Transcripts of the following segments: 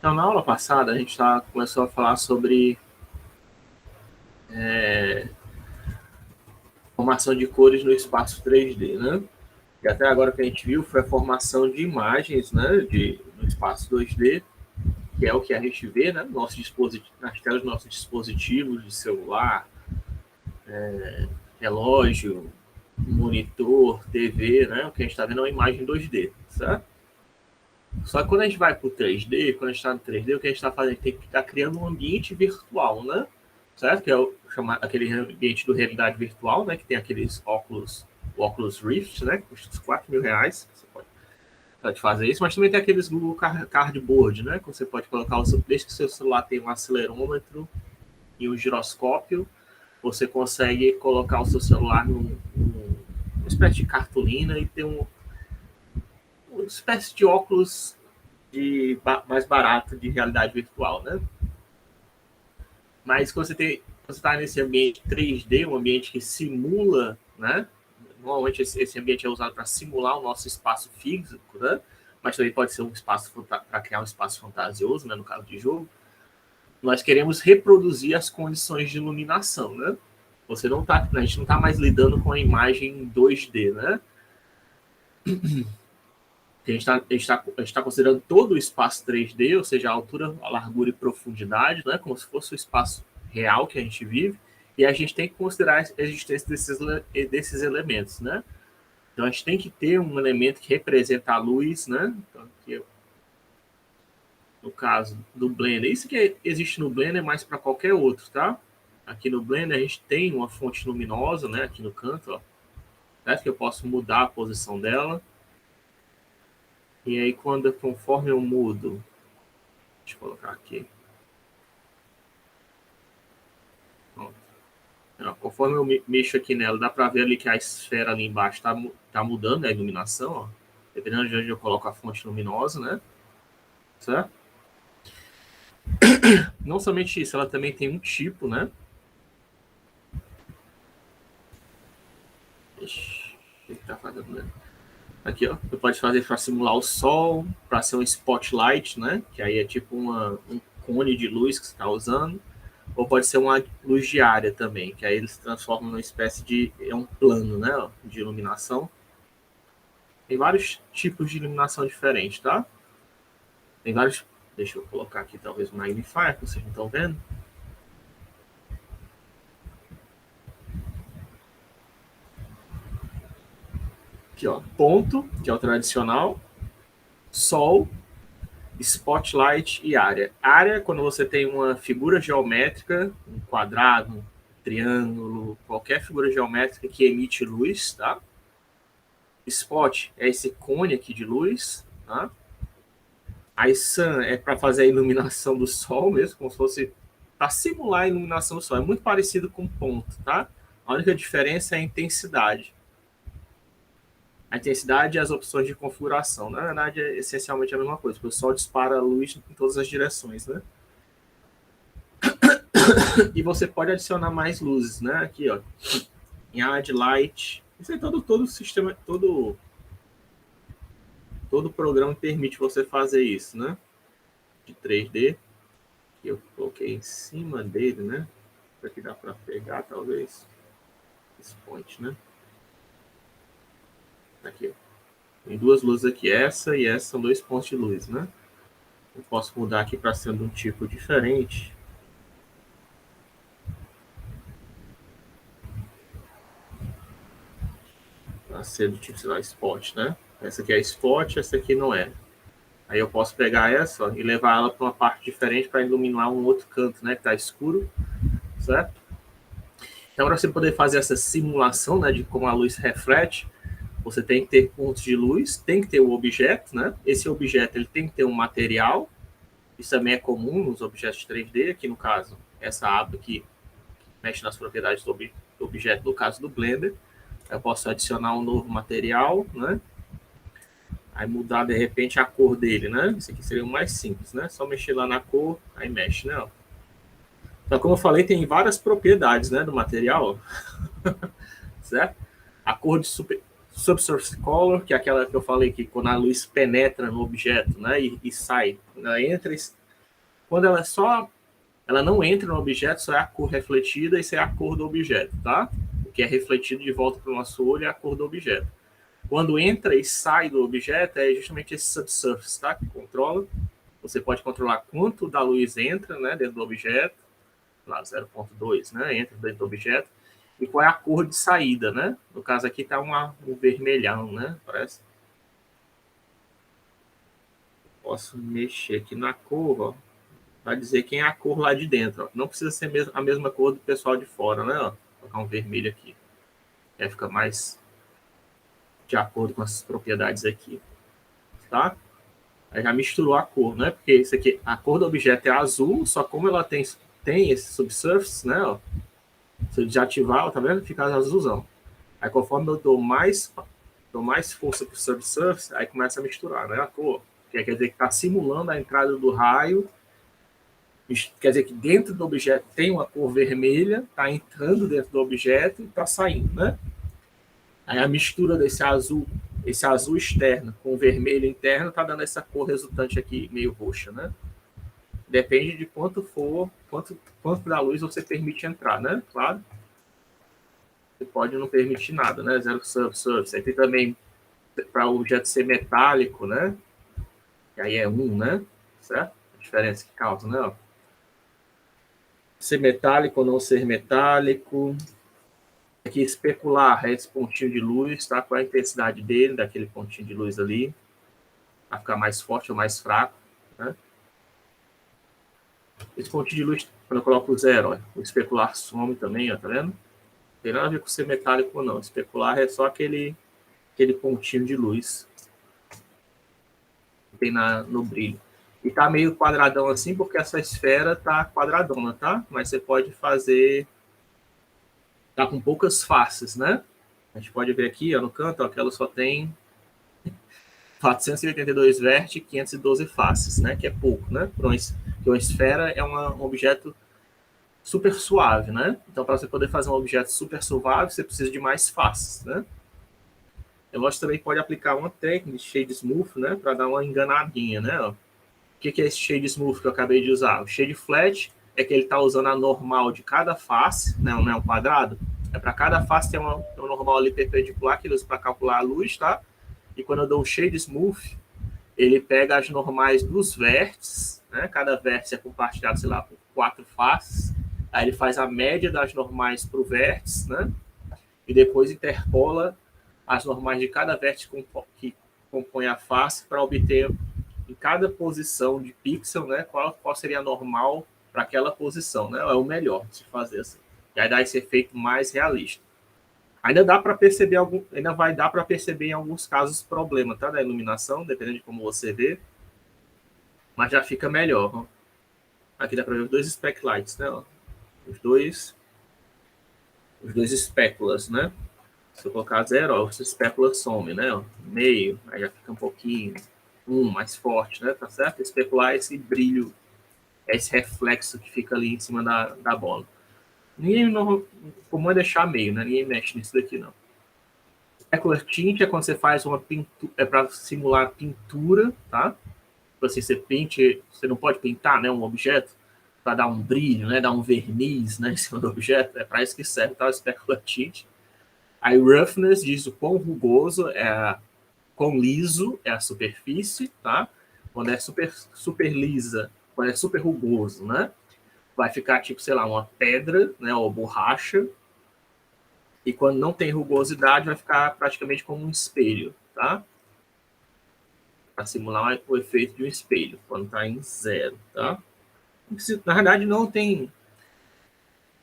Então, na aula passada, a gente começou a falar sobre formação de cores no espaço 3D, né? E até agora o que a gente viu foi a formação de imagens, né, no espaço 2D, que é o que a gente vê, né, nas telas dos nossos dispositivos de celular, relógio, monitor, TV, né? O que a gente está vendo é uma imagem 2D, certo? Só que quando a gente vai para o 3D, quando a gente está no 3D, o que a gente está fazendo? A gente tem que estar criando um ambiente virtual, né? Certo? Que é aquele ambiente do realidade virtual, né? Que tem aqueles óculos, o Oculus Rift, né? Que custa uns R$ 4.000. Você pode fazer isso, mas também tem aqueles Google Cardboard, né? Que você pode colocar desde que o seu celular tem um acelerômetro e um giroscópio, você consegue colocar o seu celular numa espécie de cartolina e ter uma espécie de óculos mais barato de realidade virtual, né? Mas quando você está nesse ambiente 3D, um ambiente que simula, né? Normalmente esse ambiente é usado para simular o nosso espaço físico, né? Mas também pode ser um espaço para criar um espaço fantasioso, né? No caso de jogo. Nós queremos reproduzir as condições de iluminação, né? A gente não está mais lidando com a imagem em 2D, né? A gente está considerando todo o espaço 3D, ou seja, a altura, a largura e profundidade, né, como se fosse o espaço real que a gente vive, e a gente tem que considerar a existência desses elementos, né? Então a gente tem que ter um elemento que representa a luz, né? Então, aqui, no caso do Blender, isso que existe no Blender é mais para qualquer outro, tá? Aqui no Blender a gente tem uma fonte luminosa, né? Aqui no canto, ó, certo? Que eu posso mudar a posição dela. E aí conforme eu mudo, deixa eu colocar aqui. Conforme eu mexo aqui nela, dá para ver ali que a esfera ali embaixo tá mudando, né, a iluminação, ó. Dependendo de onde eu coloco a fonte luminosa, né? Certo? Não somente isso, ela também tem um tipo, né? Ixi, o que tá fazendo, né? Aqui, ó. Você pode fazer para simular o sol, para ser um spotlight, né? Que aí é tipo um cone de luz que você está usando. Ou pode ser uma luz diária também, que aí eles transformam numa espécie de. É um plano, né? Ó, de iluminação. Tem vários tipos de iluminação diferentes, tá? Tem vários. Deixa eu colocar aqui talvez o magnifier, que vocês não estão vendo. Aqui, ó. Ponto, que é o tradicional. Sol, spotlight e área. Área, quando você tem uma figura geométrica, um quadrado, um triângulo, qualquer figura geométrica que emite luz, tá? Spot é esse cone aqui de luz, tá? A sun é para fazer a iluminação do sol mesmo, como se fosse para simular a iluminação do sol. É muito parecido com ponto, tá? A única diferença é a intensidade. A intensidade e as opções de configuração. Na verdade, é essencialmente a mesma coisa, porque o sol dispara a luz em todas as direções, né? E você pode adicionar mais luzes, né? Aqui, ó. Em add light. Isso aí todo sistema, todo programa permite você fazer isso, né? De 3D. Que eu coloquei em cima dele, né? Isso aqui dá para pegar, talvez. Esse point, né? Aqui, ó. Tem duas luzes aqui, essa e essa são dois pontos de luz, né? Eu posso mudar aqui para ser de um tipo diferente. Para ser do tipo, sei lá, spot, né? Essa aqui é spot, essa aqui não é. Aí eu posso pegar essa, ó, e levar ela para uma parte diferente para iluminar um outro canto, né? Que está escuro, certo? Então, para você poder fazer essa simulação, né, de como a luz reflete, você tem que ter pontos de luz, tem que ter o objeto, né? Esse objeto ele tem que ter um material. Isso também é comum nos objetos 3D, aqui no caso, essa aba aqui mexe nas propriedades do objeto, no caso do Blender. Eu posso adicionar um novo material, né? Aí mudar de repente a cor dele, né? Isso aqui seria o mais simples, né? Só mexer lá na cor, aí mexe, né? Então, como eu falei, tem várias propriedades, né, do material, certo? A cor de subsurface color, que é aquela que eu falei que quando a luz penetra no objeto, né, e sai, né, entra quando ela não entra no objeto, só é a cor refletida, isso é a cor do objeto, tá? O que é refletido de volta para o nosso olho é a cor do objeto. Quando entra e sai do objeto, é justamente esse subsurface, tá? Que controla. Você pode controlar quanto da luz entra, né, dentro do objeto, lá 0,2, né, entra dentro do objeto, e qual é a cor de saída, né? No caso aqui está um vermelhão, né? Parece. Posso mexer aqui na cor, ó, para dizer quem é a cor lá de dentro. Ó. Não precisa ser a mesma cor do pessoal de fora, né? Ó. Vou colocar um vermelho aqui. Aí fica mais de acordo com as propriedades aqui, tá? Aí já misturou a cor, né? Porque isso aqui, a cor do objeto é azul, só como ela tem esse subsurface, né? Ó, se eu ativar, tá vendo? Fica azulzão. Aí conforme eu dou mais força pro subsurface, aí começa a misturar, né? A cor. Que quer dizer que está simulando a entrada do raio. Quer dizer que dentro do objeto tem uma cor vermelha, está entrando dentro do objeto e está saindo, né? Aí a mistura desse azul, esse azul externo com o vermelho interno, está dando essa cor resultante aqui, meio roxa, né? Depende de quanto da luz você permite entrar, né? Claro. Você pode não permitir nada, né? Zero subsurface. Aí tem também para o objeto ser metálico, né? Que aí é 1, né? Certo? A diferença que causa, né? Ó. Ser metálico ou não ser metálico. Aqui, especular é esse pontinho de luz, tá? Qual é a intensidade dele, daquele pontinho de luz ali. Vai ficar mais forte ou mais fraco, né? Esse pontinho de luz, quando eu coloco 0, ó, o especular some também, ó, tá vendo? Não tem nada a ver com ser metálico ou não. Especular é só aquele pontinho de luz que tem no brilho. E tá meio quadradão assim, porque essa esfera tá quadradona, tá? Mas você pode fazer... Tá com poucas faces, né? A gente pode ver aqui, ó, no canto, ó, que ela só tem 482 vértices e 512 faces, né? Que é pouco, né? Porque uma esfera é um objeto super suave, né? Então, para você poder fazer um objeto super suave, você precisa de mais faces, né? Você também pode aplicar uma técnica de shade smooth, né? Para dar uma enganadinha, né? Ó. O que é esse shade smooth que eu acabei de usar? O shade flat é que ele está usando a normal de cada face, né? Não é um quadrado. É para cada face tem um normal ali perpendicular que ele usa para calcular a luz, tá? E quando eu dou um shade smooth, ele pega as normais dos vértices, né? Cada vértice é compartilhado, sei lá, por 4 faces. Aí ele faz a média das normais para o vértice, né? E depois interpola as normais de cada vértice que compõe a face para obter em cada posição de pixel, né? Qual seria a normal para aquela posição, né? É o melhor de se fazer assim. E aí dá esse efeito mais realista. Ainda vai dar para perceber em alguns casos problema, tá? Da iluminação, dependendo de como você vê, mas já fica melhor. Ó. Aqui dá para ver os dois specklights, né? Ó. Os dois espéculas, né? Se eu colocar 0, ó, essa espécula some, né? Ó, meio, aí já fica um pouquinho mais forte, né? Tá certo? Especular esse brilho, esse reflexo que fica ali em cima da bola. Como é deixar meio, né? Ninguém mexe nisso daqui, não. Specular tint é quando você faz uma pintura, é para simular pintura, tá? Assim, você não pode pintar, né, um objeto para dar um brilho, né, dar um verniz, né, em cima do objeto. É para isso que serve, tá? O specular tint. Aí roughness diz o quão rugoso quão liso é a superfície, tá? Quando é super lisa, quando é super rugoso, né? Vai ficar tipo, sei lá, uma pedra, né, ou borracha. E quando não tem rugosidade, vai ficar praticamente como um espelho, tá? Para simular o efeito de um espelho, quando está em 0, tá? Na verdade, não tem...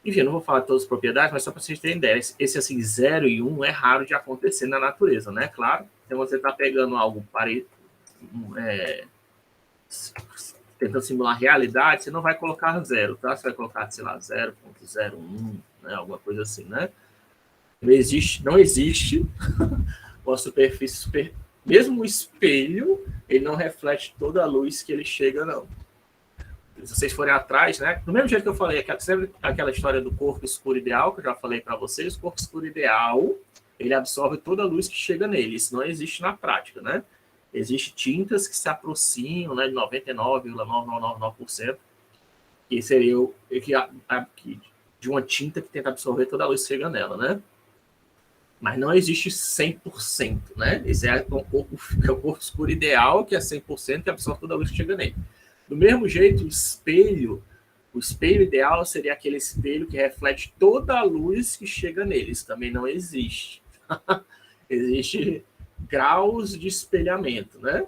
Enfim, não vou falar todas as propriedades, mas só para vocês terem ideia, esse assim, 0 e 1 é raro de acontecer na natureza, né? Claro, então você está pegando algo tentando simular realidade, você não vai colocar 0, tá? Você vai colocar, sei lá, 0,01, né? Alguma coisa assim, né? Não existe uma superfície mesmo o espelho, ele não reflete toda a luz que ele chega, não. Se vocês forem atrás, né? Do mesmo jeito que eu falei, sempre aquela história do corpo escuro ideal, que eu já falei para vocês, o corpo escuro ideal, ele absorve toda a luz que chega nele. Isso não existe na prática, né? Existem tintas que se aproximam, né, de 99,9999%, que seria de uma tinta que tenta absorver toda a luz que chega nela, né? Mas não existe 100%, né? Esse é o corpo escuro ideal, que é 100%, que absorve toda a luz que chega nele. Do mesmo jeito, o espelho ideal seria aquele espelho que reflete toda a luz que chega nele. Isso também não existe. Existe graus de espelhamento, né?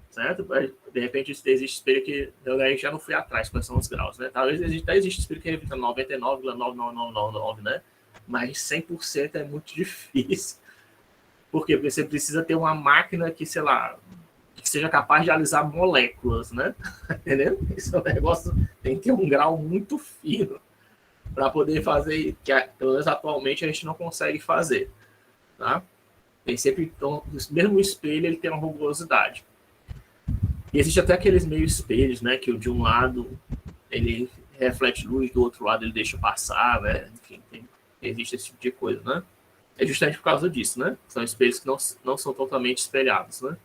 Certo? De repente existe espelho que eu já não fui atrás, quais são os graus, né? Talvez existe espelho que evita 99,99999, né? Mas 100% é muito difícil. Por quê? Porque você precisa ter uma máquina que, sei lá, que seja capaz de alisar moléculas, né? Entendeu? Esse é um negócio, tem que ter um grau muito fino para poder fazer, que pelo menos atualmente a gente não consegue fazer, tá? Tem sempre, então, mesmo o espelho, ele tem uma rugosidade. E existe até aqueles meio espelhos, né? Que de um lado ele reflete luz, do outro lado ele deixa passar, né? Enfim, existe esse tipo de coisa, né? É justamente por causa disso, né? São espelhos que não são totalmente espelhados, né?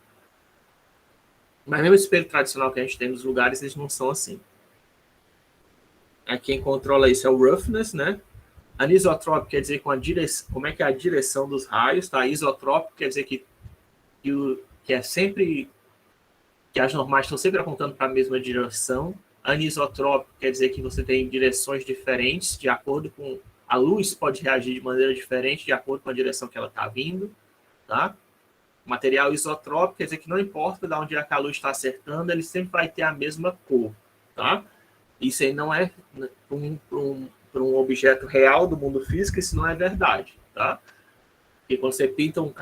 Mas mesmo o espelho tradicional que a gente tem nos lugares, eles não são assim. Aí quem controla isso é o roughness, né? Anisotrópico quer dizer como é que é a direção dos raios, tá? Isotrópico quer dizer que é sempre que as normais estão sempre apontando para a mesma direção. Anisotrópico quer dizer que você tem direções diferentes de acordo com a luz pode reagir de maneira diferente de acordo com a direção que ela está vindo, tá? Material isotrópico quer dizer que não importa de onde a luz está acertando, ele sempre vai ter a mesma cor, tá? Isso aí não é para um objeto real do mundo físico, isso não é verdade, tá? Porque quando você pinta um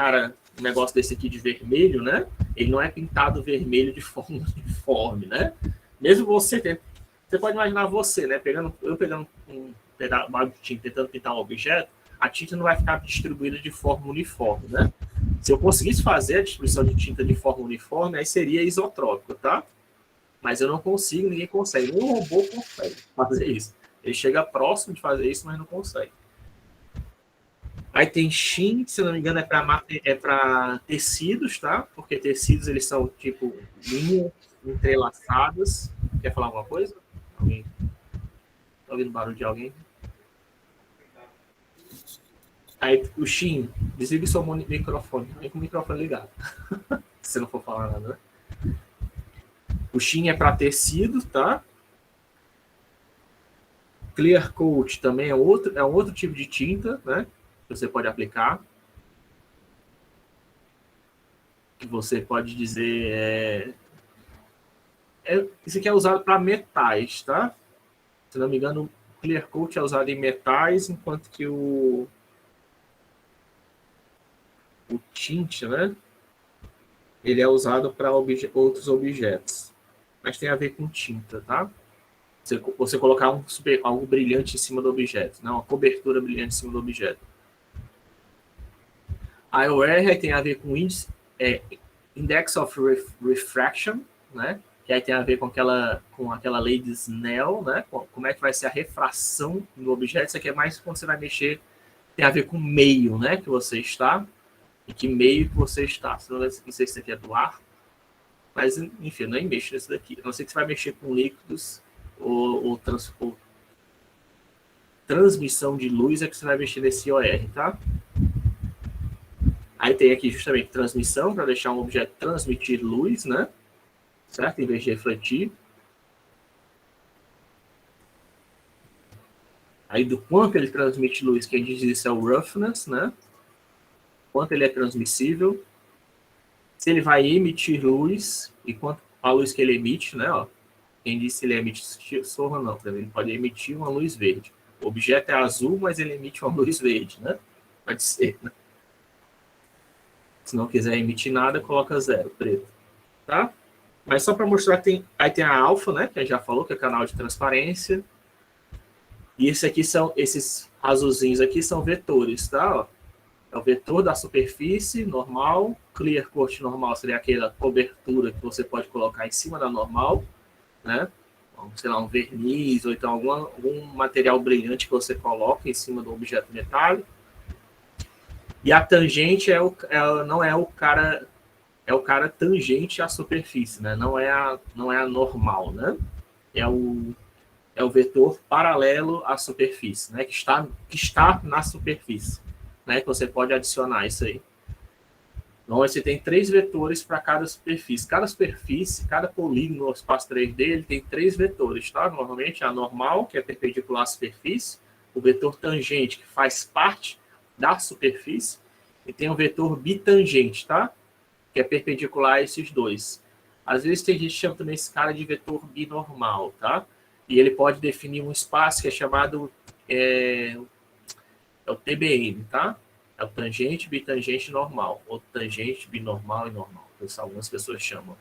negócio desse aqui de vermelho, né? Ele não é pintado vermelho de forma uniforme, né? Mesmo você pode imaginar você, né? Eu pegando um pedaço de tinta, tentando pintar um objeto, a tinta não vai ficar distribuída de forma uniforme, né? Se eu conseguisse fazer a distribuição de tinta de forma uniforme, aí seria isotrópico, tá? Mas eu não consigo, ninguém consegue. Um robô consegue fazer isso. Ele chega próximo de fazer isso, mas não consegue. Aí tem sheen, que se não me engano é para tecidos, tá? Porque tecidos eles são tipo linhas entrelaçadas. Quer falar alguma coisa? Alguém? Tá ouvindo barulho de alguém? Aí o sheen, desligue seu microfone. Vem com o microfone ligado. Se você não for falar nada, né? O sheen é para tecido, tá? Clear coat também é um outro tipo de tinta, né? Que você pode aplicar. Que você pode dizer isso aqui é usado para metais, tá? Se não me engano, o Clear Coat é usado em metais, enquanto que o tint, né? Ele é usado para outros objetos. Mas tem a ver com tinta, tá? Você colocar algo brilhante em cima do objeto, né? Uma cobertura brilhante em cima do objeto. A IOR tem a ver com Index of Refraction, né? Que aí tem a ver com aquela lei de Snell, né? Como é que vai ser a refração no objeto. Isso aqui é mais quando você vai mexer, tem a ver com o meio, né? Que você está, e que meio que você está. Não sei se isso aqui é do ar, mas, enfim, eu nem mexo nesse daqui. A não ser que você vai mexer com líquidos ou transmissão de luz, é que você vai mexer nesse IOR, tá? Aí tem aqui justamente transmissão, para deixar um objeto transmitir luz, né? Certo? Em vez de refletir. Aí do quanto ele transmite luz, quem diz isso é o roughness, né? Quanto ele é transmissível. Se ele vai emitir luz, e quanto a luz que ele emite, né? Ó, quem diz se ele emite sorra, não. Ele pode emitir uma luz verde. O objeto é azul, mas ele emite uma luz verde, né? Pode ser, né? Se não quiser emitir nada, coloca 0, preto. Tá? Mas só para mostrar que aí tem a alfa, né? Que a gente já falou, que é canal de transparência. E esses azulzinhos aqui são vetores, tá? Ó, é o vetor da superfície normal. Clear coat normal seria aquela cobertura que você pode colocar em cima da normal, né? Sei lá, um verniz ou então algum material brilhante que você coloca em cima do objeto metálico. E a tangente não é o cara, é o cara tangente à superfície, né? Não é a normal, né? é o vetor paralelo à superfície, né? Que está na superfície, né? Que você pode adicionar isso aí. Então, você tem 3 vetores para cada superfície. Cada superfície, cada polígono no espaço 3D, ele tem 3 vetores, tá? Normalmente, a normal, que é perpendicular à superfície, o vetor tangente, que faz parte da superfície, e tem o vetor bitangente, tá? Que é perpendicular a esses dois. Às vezes tem gente que chama também esse cara de vetor binormal, tá? E ele pode definir um espaço que é chamado é o TBN, tá? É o tangente, bitangente, normal. Ou tangente, binormal e normal, que algumas pessoas chamam.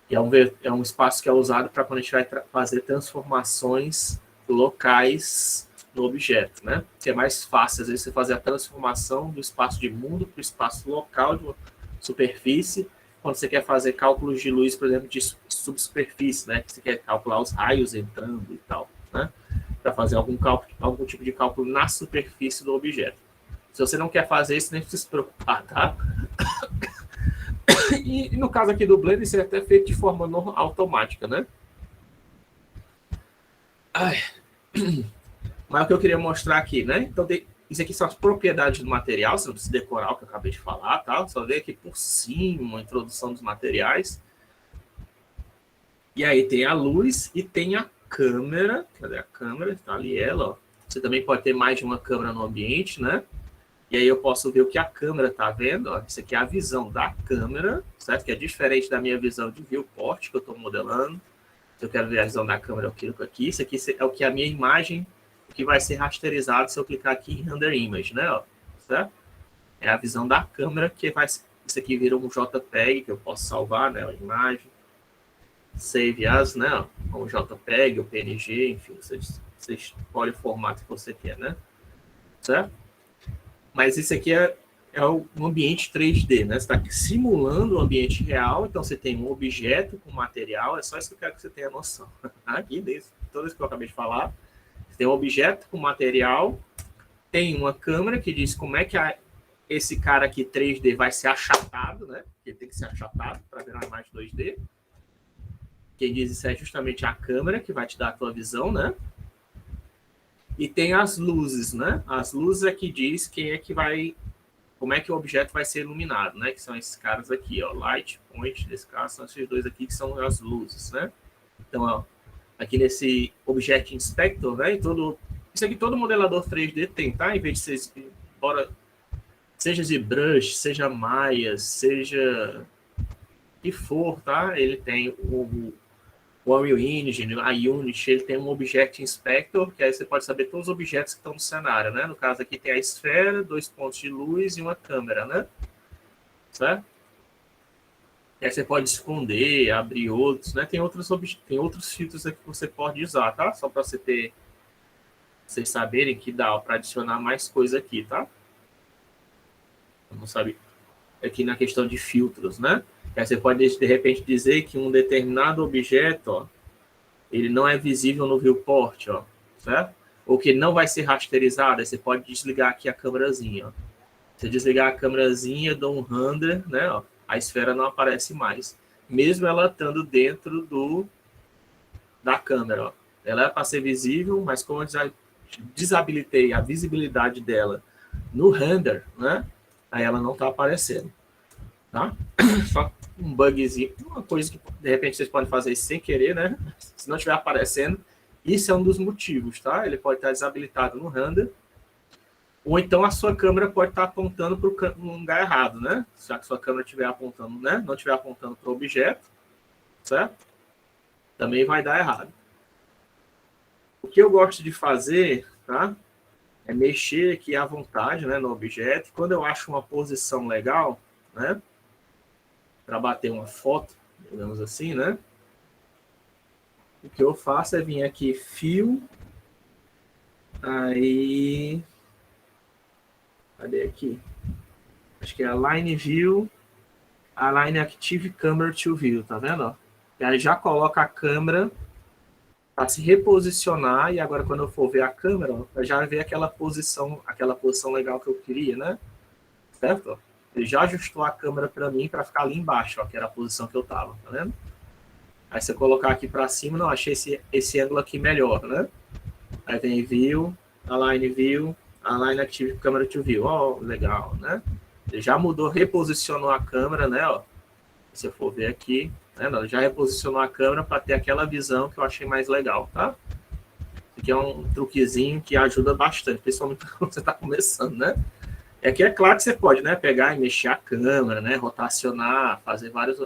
E é um espaço que é usado para quando a gente vai fazer transformações locais no objeto, né? Que é mais fácil, às vezes, você fazer a transformação do espaço de mundo para o espaço local de uma superfície, quando você quer fazer cálculos de luz, por exemplo, de subsuperfície, né? Que você quer calcular os raios entrando e tal, né? Para fazer algum tipo de cálculo na superfície do objeto. Se você não quer fazer isso, nem precisa se preocupar, tá? E no caso aqui do Blender, isso é até feito de forma automática, né? Ai. Mas o que eu queria mostrar aqui, né? Então, isso aqui são as propriedades do material, você não precisa decorar o que eu acabei de falar, tá? Só ver aqui por cima a introdução dos materiais. E aí tem a luz e tem a câmera. Cadê a câmera? Tá ali ela, ó. Você também pode ter mais de uma câmera no ambiente, né? E aí eu posso ver o que a câmera está vendo. Ó. Isso aqui é a visão da câmera, certo? Que é diferente da minha visão de viewport que eu estou modelando. Se eu quero ver a visão da câmera, eu clico aqui. Isso aqui é o que a minha imagem, que vai ser rasterizado se eu clicar aqui em Render Image, né? Ó, certo? É a visão da câmera que vai... Isso aqui vira um JPEG que eu posso salvar, né? A imagem. Save as, né? Ó, como JPEG ou PNG, enfim. Você escolhe o formato que você quer, né? Certo? Mas isso aqui é um ambiente 3D, né? Você está simulando o ambiente real, então você tem um objeto com material, é só isso que eu quero que você tenha noção. Aqui, tudo isso que eu acabei de falar, você tem um objeto com material, tem uma câmera que diz como é que esse cara aqui 3D vai ser achatado, né? Ele tem que ser achatado para virar uma imagem 2D. Quem diz isso é justamente a câmera que vai te dar a tua visão, né? E tem as luzes, né? As luzes é que diz quem é que vai... Como é que o objeto vai ser iluminado, né? Que são esses caras aqui, ó. Light, point, nesse caso, são esses dois aqui que são as luzes, né? Então, ó, aqui nesse Object Inspector, né? Isso aqui todo modelador 3D tem, tá? Em vez de ser... Seja ZBrush, seja Maya, seja... que for, tá? Ele tem o Unreal Engine, a Unity, ele tem um Object Inspector, que aí você pode saber todos os objetos que estão no cenário, né? No caso aqui tem a esfera, 2 pontos de luz e uma câmera, né? Certo? E aí você pode esconder, abrir outros, né? Tem outros filtros aqui que você pode usar, tá? Só para vocês saberem que dá para adicionar mais coisa aqui, tá? Vamos saber aqui na questão de filtros, né? Aí você pode, de repente, dizer que um determinado objeto, ó, ele não é visível no viewport, ó, certo? Ou que ele não vai ser rasterizado, aí você pode desligar aqui a câmerazinha, ó. Você desligar a câmerazinha, dá um render, né, ó, a esfera não aparece mais, mesmo ela estando dentro da câmera, ó. Ela é para ser visível, mas como eu desabilitei a visibilidade dela no render, né, aí ela não está aparecendo, tá? Só um bugzinho, uma coisa que de repente vocês podem fazer sem querer, né? Se não estiver aparecendo, isso é um dos motivos, tá? Ele pode estar desabilitado no render, ou então a sua câmera pode estar apontando para um lugar errado, né? Já que sua câmera estiver apontando, né? Não estiver apontando para o objeto, certo? Também vai dar errado. O que eu gosto de fazer, tá? É mexer aqui à vontade, né, no objeto. Quando eu acho uma posição legal, né? Para bater uma foto, digamos assim, né? O que eu faço é vir aqui, fio, aí, cadê aqui? Acho que é Align View, Align Active Camera to View, tá vendo? E aí já coloca a câmera para se reposicionar, e agora quando eu for ver a câmera, ó, eu já ver aquela posição legal que eu queria, né? Certo? Ele já ajustou a câmera para mim para ficar ali embaixo, ó, que era a posição que eu tava, tá vendo? Aí você colocar aqui para cima, não, achei esse ângulo aqui melhor, né? Aí vem View, Align Active Camera to View. Ó, legal, né? Ele já mudou, reposicionou a câmera, né? Ó, se eu for ver aqui, né? Não, já reposicionou a câmera para ter aquela visão que eu achei mais legal, tá? Aqui é um truquezinho que ajuda bastante, principalmente quando você está começando, né? Aqui é claro que você pode, né, pegar e mexer a câmera, né, rotacionar, fazer várias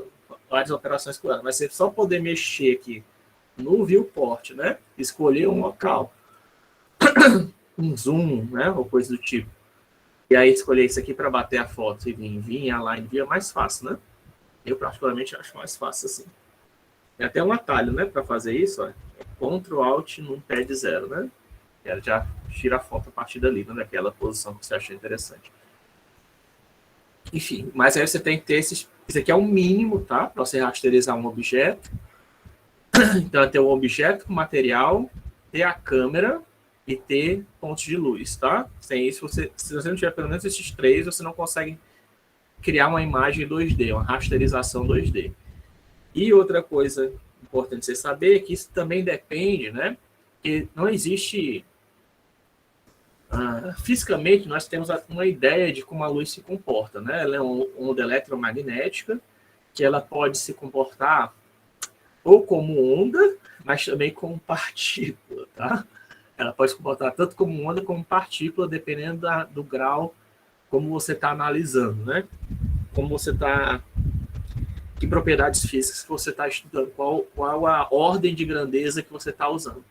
operações com ela, mas você só poder mexer aqui no viewport, né, escolher um local, um zoom, né, ou coisa do tipo, e aí escolher isso aqui para bater a foto e vir em Align View é mais fácil, né? Eu particularmente acho mais fácil assim. Tem até um atalho, né, para fazer isso, ó, Ctrl Alt no pad 0, né? Ela já tira a foto a partir dali, né, daquela posição que você achou interessante. Enfim, mas aí você tem que ter esse aqui é o mínimo, tá? Para você rasterizar um objeto. Então, é ter um objeto com material, ter a câmera e ter pontos de luz, tá? Sem isso, se você não tiver pelo menos esses três, você não consegue criar uma imagem 2D, uma rasterização 2D. E outra coisa importante você saber é que isso também depende, né? Que não existe... fisicamente, nós temos uma ideia de como a luz se comporta, né? Ela é uma onda eletromagnética, que ela pode se comportar ou como onda, mas também como partícula, tá? Ela pode se comportar tanto como onda como partícula, dependendo do grau como você está analisando, né? Como você está... Que propriedades físicas você está estudando, qual a ordem de grandeza que você está usando.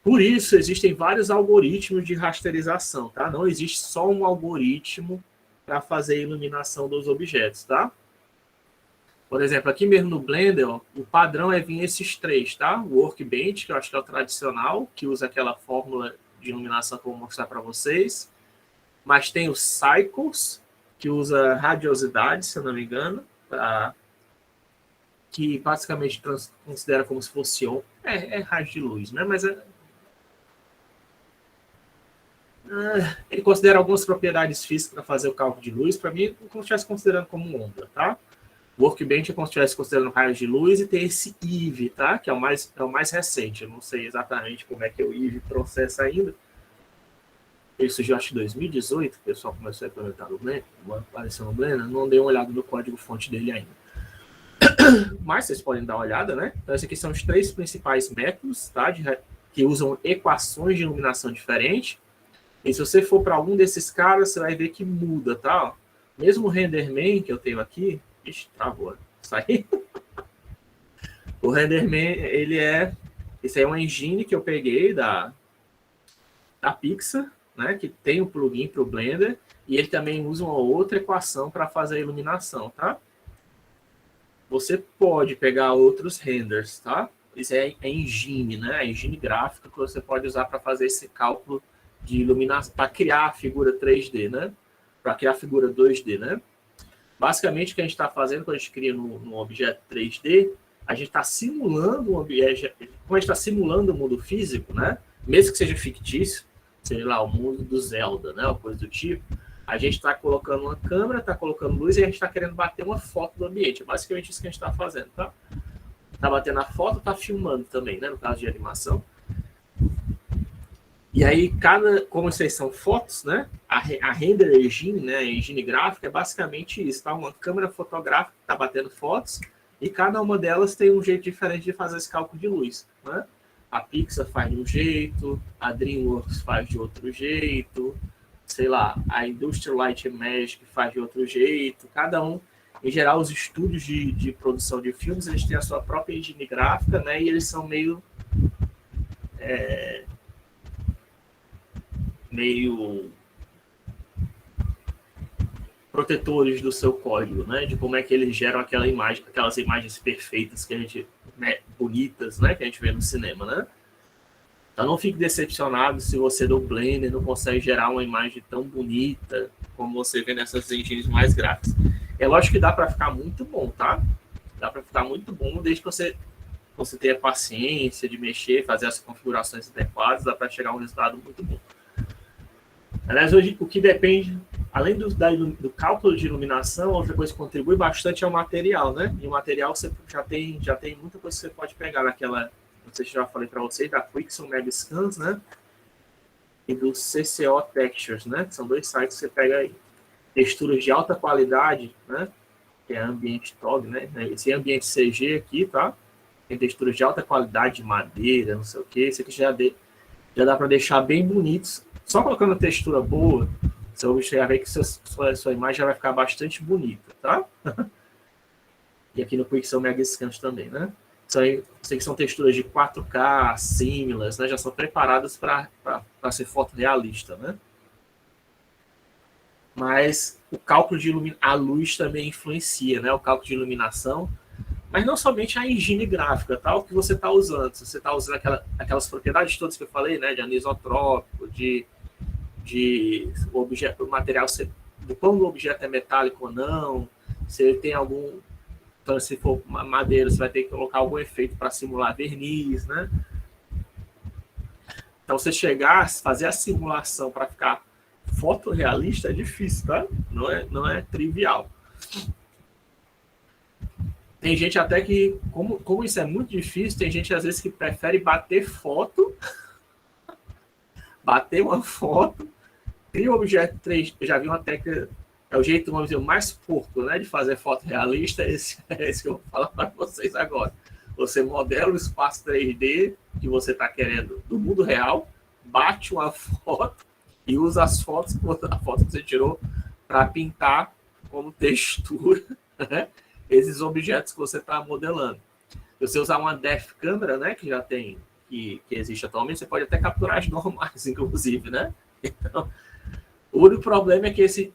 Por isso, existem vários algoritmos de rasterização, tá? Não existe só um algoritmo para fazer a iluminação dos objetos, tá? Por exemplo, aqui mesmo no Blender, ó, o padrão é vir esses três, tá? O Workbench, que eu acho que é o tradicional, que usa aquela fórmula de iluminação que eu vou mostrar para vocês. Mas tem o Cycles, que usa radiosidade, se eu não me engano, que basicamente considera como se fosse raio de luz, né? Mas ele considera algumas propriedades físicas para fazer o cálculo de luz. Para mim, como se estivesse considerando como onda, tá? O Workbench é como se estivesse considerando raios de luz, e tem esse Eevee, tá? Que é o mais recente. Eu não sei exatamente como é que o Eevee processa ainda. Ele surgiu, acho que em 2018, o pessoal começou a implementar no Blender, apareceu no Blender, não dei uma olhada no código-fonte dele ainda. Mas vocês podem dar uma olhada, né? Então, esses aqui são os três principais métodos, tá? Que usam equações de iluminação diferentes. E se você for para algum desses caras, você vai ver que muda, tá? Mesmo o RenderMan que eu tenho aqui... Ixi, travou. Saiu. O RenderMan, ele é... Esse aí é uma engine que eu peguei da Pixar, né? Que tem um plugin para o Blender. E ele também usa uma outra equação para fazer a iluminação, tá? Você pode pegar outros renders, tá? Isso é engine, né? A engine gráfica que você pode usar para fazer esse cálculo de iluminação, para criar a figura 3D, né? Para criar a figura 2D, né? Basicamente, o que a gente está fazendo quando a gente cria no objeto 3D, a gente está simulando um objeto, como a gente está simulando o mundo físico, né? Mesmo que seja fictício, sei lá, o mundo do Zelda, né? Ou coisa do tipo, a gente está colocando uma câmera, está colocando luz e a gente está querendo bater uma foto do ambiente. É basicamente isso que a gente está fazendo, tá? Está batendo a foto, está filmando também, né? No caso de animação. E aí, como vocês são fotos, né? A render engine, né? A engine gráfica é basicamente isso, tá? Uma câmera fotográfica que está batendo fotos e cada uma delas tem um jeito diferente de fazer esse cálculo de luz, né? A Pixar faz de um jeito, a DreamWorks faz de outro jeito, sei lá, a Industrial Light and Magic faz de outro jeito, cada um. Em geral, os estúdios de produção de filmes, eles têm a sua própria engine gráfica, né? E eles são meio protetores do seu código, né? De como é que eles geram aquelas imagens perfeitas que a gente, né, bonitas, né, que a gente vê no cinema, né? Então não fique decepcionado se você do Blender não consegue gerar uma imagem tão bonita como você vê nessas engines mais gráficas. É lógico que dá para ficar muito bom, tá? Dá para ficar muito bom desde que você tenha paciência de mexer, fazer as configurações adequadas, dá para chegar a um resultado muito bom. Aliás, hoje o que depende, além do cálculo de iluminação, outra coisa que contribui bastante é o material, né? E o material você já tem muita coisa que você pode pegar naquela, não sei se já falei para vocês, da Quixel Megascans, né? E do CCO Textures, né? Que são 2 sites que você pega aí. Texturas de alta qualidade, né? Que é ambiente TOG, né? Esse ambiente CG aqui, tá? Tem texturas de alta qualidade de madeira, não sei o que. Esse aqui já dá para deixar bem bonitos. Só colocando textura boa, você vai ver que sua imagem já vai ficar bastante bonita, tá? E aqui no Quixel Megascans também, né? Sei que são texturas de 4K, símilas, né? Já são preparadas para ser fotorrealista, né? Mas o cálculo de a luz também influencia, né? O cálculo de iluminação, mas não somente a engine gráfica, tá? O que você está usando. Se você está usando aquelas propriedades todas que eu falei, né? De anisotrópico, de o material, do quão o objeto é metálico ou não, se ele tem algum. Então, se for madeira, você vai ter que colocar algum efeito para simular verniz, né? Então, você fazer a simulação para ficar fotorrealista é difícil, tá? Não é trivial. Tem gente até que, como isso é muito difícil, tem gente às vezes que prefere bater uma foto, cria um objeto 3D. Eu já vi uma técnica, é o jeito, vamos dizer, mais porco, né, de fazer foto realista, é esse que eu vou falar para vocês agora. Você modela o espaço 3D que você está querendo do mundo real, bate uma foto e usa a foto que você tirou para pintar como textura, né, esses objetos que você está modelando. Se você usar uma Depth Camera, né, que já tem, que existe atualmente, você pode até capturar as normais, inclusive, né? Então, o único problema é que esse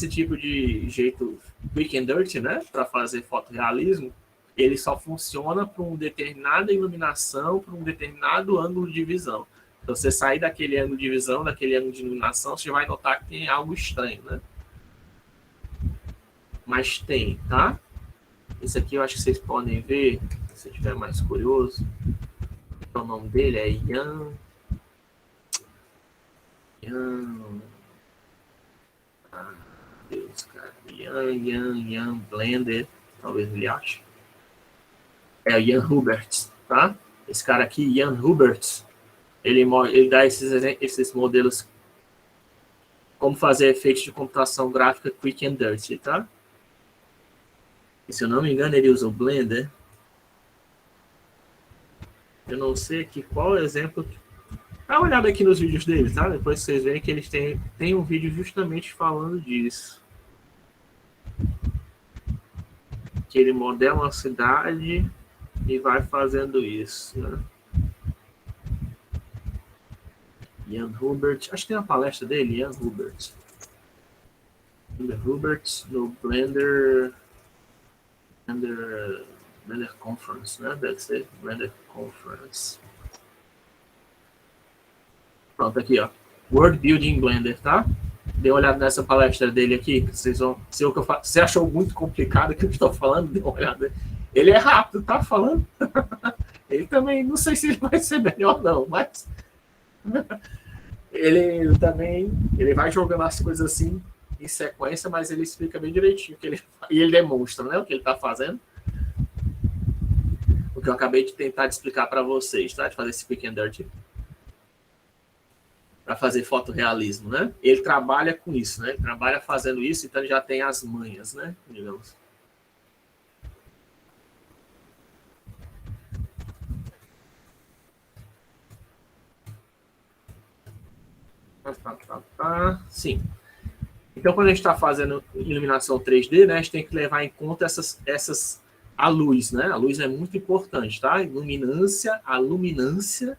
tipo de jeito quick and dirty, né, para fazer fotorrealismo, ele só funciona para uma determinada iluminação, para um determinado ângulo de visão. Então, você sair daquele ângulo de visão, daquele ângulo de iluminação, você vai notar que tem algo estranho, né? Mas tem, tá? Esse aqui eu acho que vocês podem ver, se você estiver mais curioso. O nome dele é Ian. Ah, Deus, cara. Ian Blender. Talvez ele ache. É o Ian Huberts, tá? Esse cara aqui, Ian Huberts, ele dá esses modelos, como fazer efeitos de computação gráfica quick and dirty, tá? E, se eu não me engano, ele usa o Blender. Eu não sei aqui qual exemplo. Dá uma olhada aqui nos vídeos dele, tá? Depois vocês veem que eles têm um vídeo justamente falando disso. Que ele modela uma cidade e vai fazendo isso, né? Ian Hubert, acho que tem uma palestra dele, Ian Hubert. Ian Hubert no Blender Conference, né? Deve ser Blender Conference. Pronto, aqui, ó. World Building Blender, tá? Dê uma olhada nessa palestra dele aqui, que vocês vão. Se você achou muito complicado o que eu estou falando, dê uma olhada. Ele é rápido, tá falando? Ele também, não sei se ele vai ser melhor, não, mas. Ele também. Ele vai jogando as coisas assim em sequência, mas ele explica bem direitinho e ele demonstra, né, o que ele está fazendo. O que eu acabei de tentar explicar para vocês, tá? De fazer esse quick and dirty para fazer fotorrealismo, né? Ele trabalha com isso, né? Ele trabalha fazendo isso, então ele já tem as manhas, né? Digamos. Sim. Então, quando a gente está fazendo iluminação 3D, né, a gente tem que levar em conta a luz, né? A luz é muito importante, tá? A luminância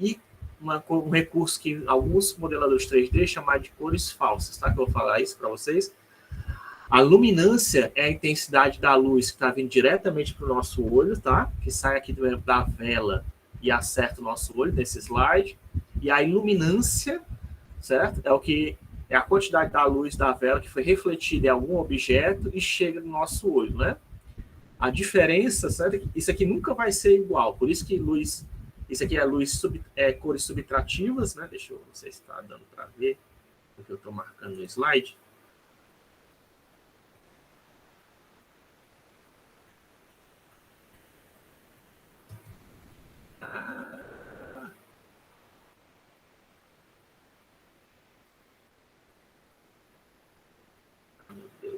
e um recurso que alguns modeladores 3D chamam de cores falsas, tá? Que eu vou falar isso para vocês. A luminância é a intensidade da luz que está vindo diretamente para o nosso olho, tá? Que sai aqui da vela e acerta o nosso olho nesse slide. E a iluminância, certo? É a quantidade da luz da vela que foi refletida em algum objeto e chega no nosso olho, né? A diferença, certo? Isso aqui nunca vai ser igual. Por isso que isso aqui é luz cores subtrativas, né? Deixa eu, não sei se está dando para ver o que eu estou marcando no slide.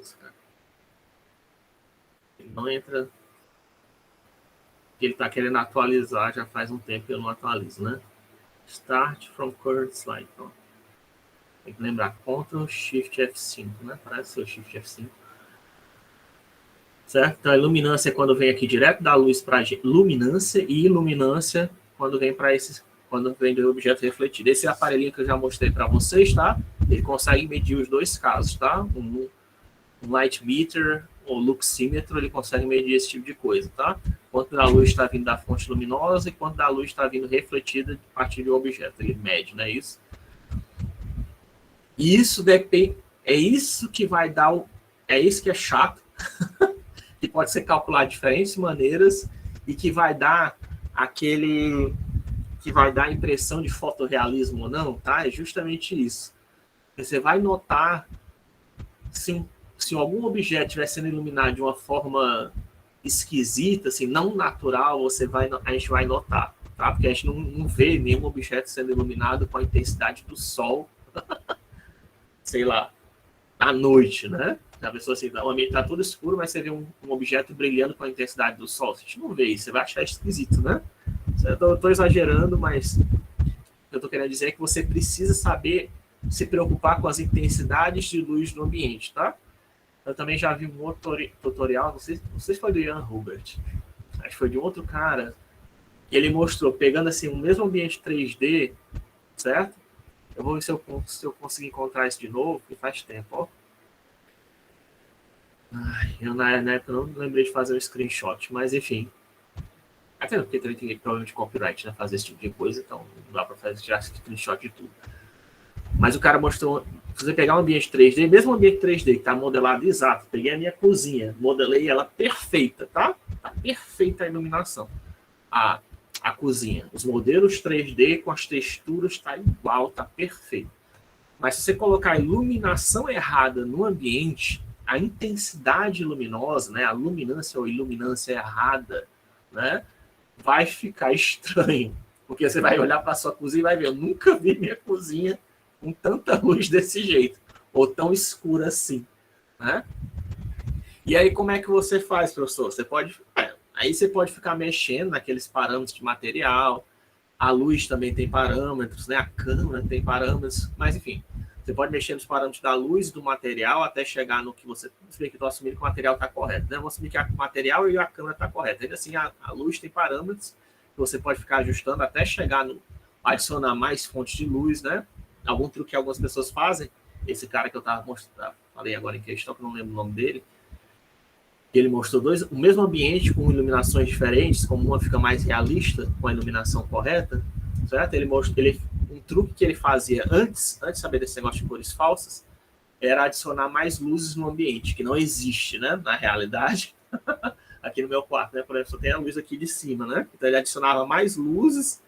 Deus, cara. Ele não entra. Ele está querendo atualizar, já faz um tempo que eu não atualizo, né? Start from current slide. Então, tem que lembrar, Ctrl Shift F5, né? Parece ser o Shift F5. Certo? Então, a iluminância é quando vem aqui direto da luz para luminância, e iluminância quando vem para esses, quando vem do objeto refletido. Esse aparelhinho que eu já mostrei para vocês, tá? Ele consegue medir os dois casos, tá? Um light meter ou luxímetro, ele consegue medir esse tipo de coisa, tá? Quanto da luz está vindo da fonte luminosa e quanto da luz está vindo refletida a partir do objeto. Ele mede, não é isso? E isso depende. É isso que vai dar o. É isso que é chato, que pode ser calculado de diferentes maneiras e que vai dar aquele. Que vai dar a impressão de fotorrealismo ou não, tá? É justamente isso. Você vai notar se algum objeto estiver sendo iluminado de uma forma esquisita, assim, não natural, a gente vai notar, tá? Porque a gente não vê nenhum objeto sendo iluminado com a intensidade do sol, sei lá, à noite, né? A pessoa assim, o ambiente está todo escuro, mas você vê um objeto brilhando com a intensidade do sol. A gente não vê isso, você vai achar esquisito, né? Eu estou exagerando, mas o que eu estou querendo dizer é que você precisa saber se preocupar com as intensidades de luz no ambiente, tá? Eu também já vi um outro tutorial, não sei se foi do Ian Hubert, acho que foi de um outro cara, que ele mostrou, pegando assim o mesmo ambiente 3D, certo? Eu vou ver se eu consigo encontrar isso de novo, que faz tempo, ó. Eu na época não lembrei de fazer um screenshot, mas enfim. Até porque também tem problema de copyright, né? Fazer esse tipo de coisa, então não dá pra tirar screenshot de tudo. Mas o cara mostrou, se você pegar um ambiente 3D, mesmo um ambiente 3D que está modelado exato, peguei a minha cozinha, modelei ela perfeita, tá? Tá perfeita a iluminação. A cozinha. Os modelos 3D com as texturas tá igual, tá perfeito. Mas se você colocar a iluminação errada no ambiente, a intensidade luminosa, né, a luminância ou iluminância errada, né, vai ficar estranho. Porque você vai olhar para a sua cozinha e vai ver, eu nunca vi minha cozinha com tanta luz desse jeito, ou tão escura assim, né? E aí, como é que você faz, professor? Aí você pode ficar mexendo naqueles parâmetros de material, a luz também tem parâmetros, né? A câmera tem parâmetros, mas enfim, você pode mexer nos parâmetros da luz e do material até chegar no que você... que estou assumindo que o material está correto, né? Eu vou assumir que o material e a câmera está correta. Ainda assim, a luz tem parâmetros que você pode ficar ajustando até chegar no... adicionar mais fontes de luz, né? Algum truque que algumas pessoas fazem, esse cara que eu estava mostrando, falei agora em questão, que eu não lembro o nome dele, ele mostrou o mesmo ambiente com iluminações diferentes, como uma fica mais realista, com a iluminação correta, certo? Um truque que ele fazia antes de saber desse negócio de cores falsas, era adicionar mais luzes no ambiente, que não existe, né? Na realidade, aqui no meu quarto, né? Por exemplo, só tem a luz aqui de cima, né? Então ele adicionava mais luzes,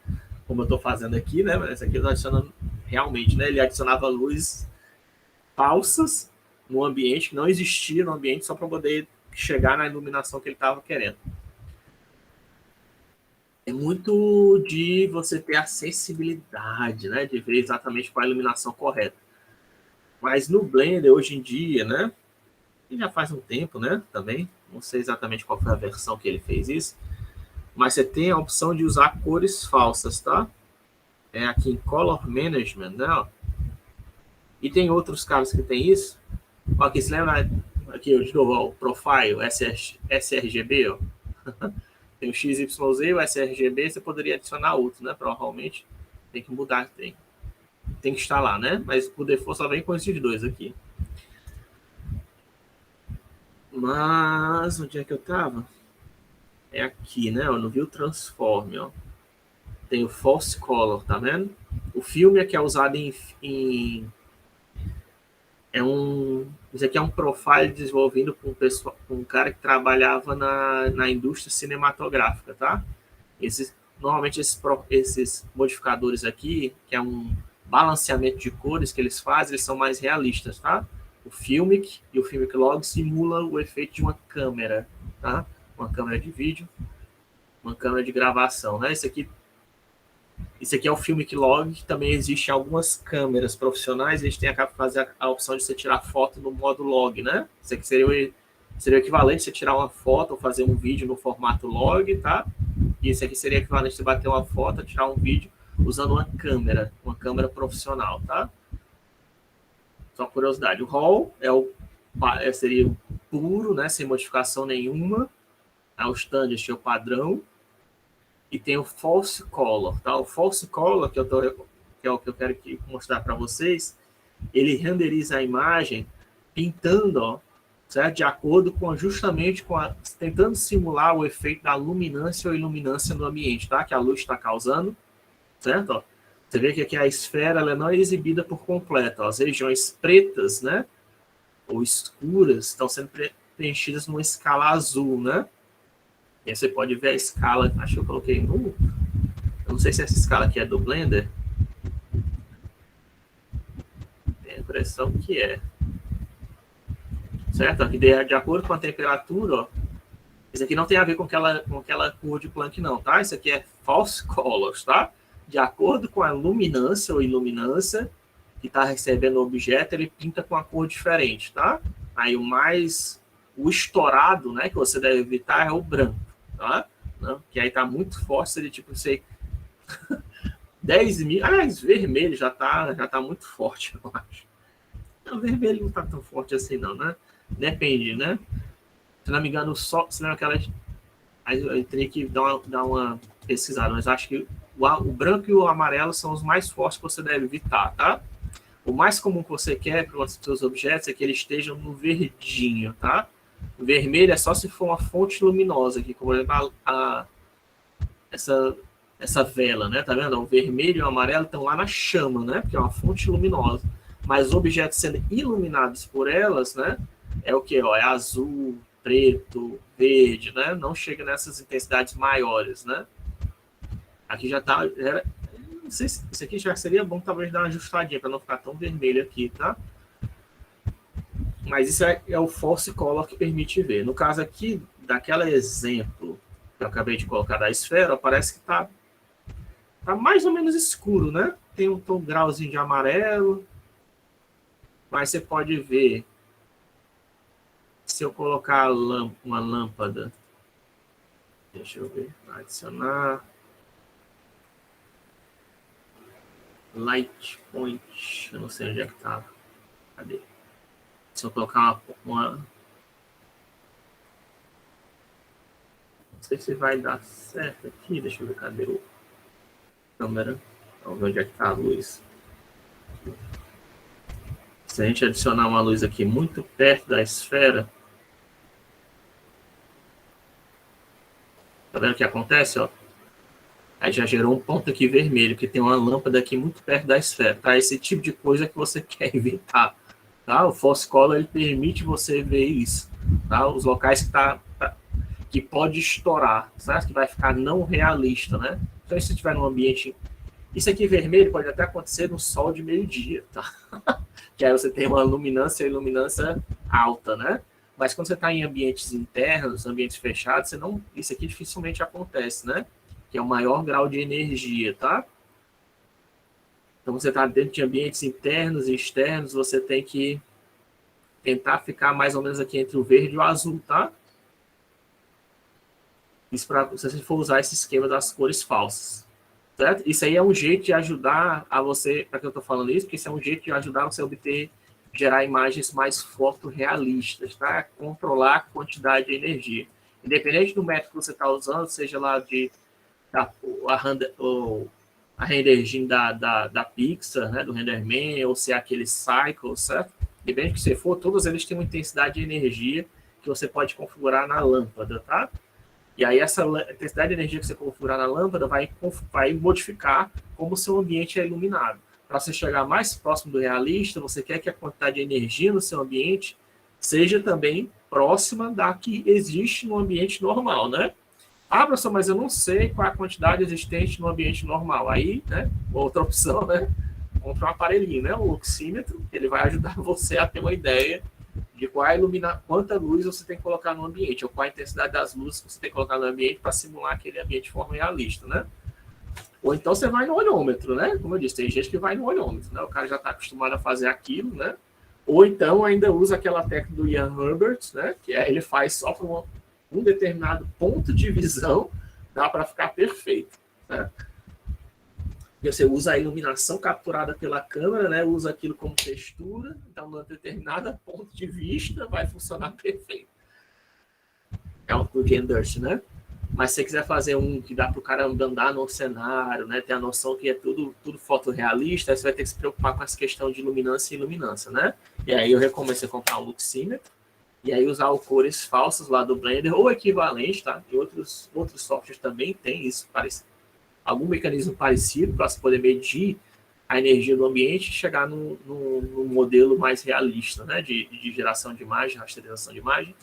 como eu estou fazendo aqui, né? Mas aqui eu estou adicionando realmente, né? Ele adicionava luzes falsas no ambiente, que não existia no ambiente, só para poder chegar na iluminação que ele estava querendo. É muito de você ter a sensibilidade, né? De ver exatamente qual é a iluminação correta. Mas no Blender, hoje em dia, né? E já faz um tempo, né? Também. Não sei exatamente qual foi a versão que ele fez isso. Mas você tem a opção de usar cores falsas, tá? É aqui em Color Management, né? E tem outros caras que tem isso. Aqui, se lembra? Aqui, de novo, ó, o Profile, sRGB, ó. Tem o XYZ, o sRGB, você poderia adicionar outro, né? Provavelmente tem que mudar, tem que instalar, né? Mas por default só vem com esses dois aqui. Mas onde é que eu tava? É aqui, né? Eu não vi o Transform, ó. Tem o False Color, tá vendo? O filme é que é usado isso aqui é um profile desenvolvido com um cara que trabalhava na indústria cinematográfica, tá? Normalmente esses modificadores aqui, que é um balanceamento de cores que eles fazem, eles são mais realistas, tá? O Filmic e o Filmic Log simula o efeito de uma câmera, tá? Uma câmera de vídeo, uma câmera de gravação, né? Isso Isso aqui é o Filmic Log, que também existe em algumas câmeras profissionais, eles têm a fazer a opção de você tirar foto no modo log, né? Isso aqui seria o equivalente a você tirar uma foto ou fazer um vídeo no formato log, tá? E esse aqui seria equivalente a você bater uma foto, tirar um vídeo usando uma câmera profissional, tá? Só curiosidade. O RAW seria o puro, né? Sem modificação nenhuma. O standard é o padrão. E tem o false color, tá? O false color, que é o que eu quero mostrar para vocês, ele renderiza a imagem pintando, ó, certo? De acordo com justamente tentando simular o efeito da luminância ou iluminância no ambiente, tá? Que a luz está causando, certo? Ó, você vê que aqui a esfera ela não é exibida por completo, ó, as regiões pretas, né? Ou escuras estão sendo preenchidas numa escala azul, né? E aí você pode ver a escala, acho que eu coloquei no... Eu não sei se essa escala aqui é do Blender. Tenho a impressão que é. Certo? Aqui de acordo com a temperatura, ó. Isso aqui não tem a ver com aquela cor de Planck, não, tá? Isso aqui é false colors, tá? De acordo com a luminância ou iluminância que está recebendo o objeto, ele pinta com a cor diferente, tá? Aí o estourado, né, que você deve evitar é o branco. Tá? Não, que aí tá muito forte, seria tipo, sei, 10 mil. Aliás, vermelho já tá muito forte, eu acho. O vermelho não tá tão forte assim, não, né? Depende, né? Se não me engano, se não aquelas. Aí eu teria que dar uma pesquisada, mas acho que o branco e o amarelo são os mais fortes que você deve evitar, tá? O mais comum que você quer para os seus objetos é que eles estejam no verdinho, tá? O vermelho é só se for uma fonte luminosa, aqui, como essa vela, né? Tá vendo? O vermelho e o amarelo estão lá na chama, né? Porque é uma fonte luminosa. Mas os objetos sendo iluminados por elas, né? É o que? É azul, preto, verde, né? Não chega nessas intensidades maiores, né? Aqui já tá... não sei se isso aqui já seria bom, talvez, dar uma ajustadinha para não ficar tão vermelho aqui, tá? Mas isso é o false color que permite ver. No caso aqui, daquele exemplo que eu acabei de colocar da esfera, parece que tá mais ou menos escuro, né? Tem um grauzinho de amarelo, mas você pode ver, se eu colocar uma lâmpada, deixa eu ver, adicionar light point, eu não sei onde é que tá, cadê? Se eu colocar não sei se vai dar certo aqui. Deixa eu ver, cadê o câmera? Vamos ver onde é que tá a luz. Se a gente adicionar uma luz aqui muito perto da esfera, tá vendo o que acontece, ó? Aí já gerou um ponto aqui vermelho, que tem uma lâmpada aqui muito perto da esfera, tá? Esse tipo de coisa que você quer evitar, tá? O false color, ele permite você ver isso, tá? Os locais que pode estourar, certo? Que vai ficar não realista, né? Então, se você estiver num ambiente... Isso aqui vermelho pode até acontecer no sol de meio-dia, tá? Que aí você tem uma luminância e iluminância alta, né? Mas quando você está em ambientes internos, ambientes fechados, isso aqui dificilmente acontece, né? Que é o maior grau de energia, tá? Então, você está dentro de ambientes internos e externos, você tem que tentar ficar mais ou menos aqui entre o verde e o azul, tá? Isso se você for usar esse esquema das cores falsas. Certo? Isso aí é um jeito de ajudar a você... Para que eu estou falando isso? Porque isso é um jeito de ajudar você a gerar imagens mais fotorrealistas, tá? Controlar a quantidade de energia. Independente do método que você está usando, seja lá a render da Pixar, né? Do RenderMan, ou se é aquele Cycle, certo? Independente do que você for, todos eles têm uma intensidade de energia que você pode configurar na lâmpada, tá? E aí essa intensidade de energia que você configurar na lâmpada vai modificar como o seu ambiente é iluminado. Para você chegar mais próximo do realista, você quer que a quantidade de energia no seu ambiente seja também próxima da que existe no ambiente normal, né? Ah, professor, mas eu não sei qual é a quantidade existente no ambiente normal. Aí, né, outra opção, né? Compre um aparelhinho, né? O oxímetro, ele vai ajudar você a ter uma ideia de quanta luz você tem que colocar no ambiente, ou qual a intensidade das luzes que você tem que colocar no ambiente para simular aquele ambiente de forma realista, né? Ou então você vai no olhômetro, né? Como eu disse, tem gente que vai no olhômetro, né? O cara já está acostumado a fazer aquilo, né? Ou então ainda usa aquela técnica do Ian Herbert, né? Que ele faz só para um determinado ponto de visão, dá para ficar perfeito, né? E você usa a iluminação capturada pela câmera, né? Usa aquilo como textura, então, num determinado ponto de vista, vai funcionar perfeito. É um quick and dirty, né? Mas se você quiser fazer um que dá para o cara andar no cenário, né? Ter a noção que é tudo fotorrealista, aí você vai ter que se preocupar com essa questão de luminância e iluminância, né? E aí eu recomendo você comprar um luxímetro e aí usar o cores falsas lá do Blender ou equivalente, tá? E outros softwares também tem isso, algum mecanismo parecido para se poder medir a energia do ambiente e chegar num modelo mais realista, né? De geração de imagem, rasterização de imagem.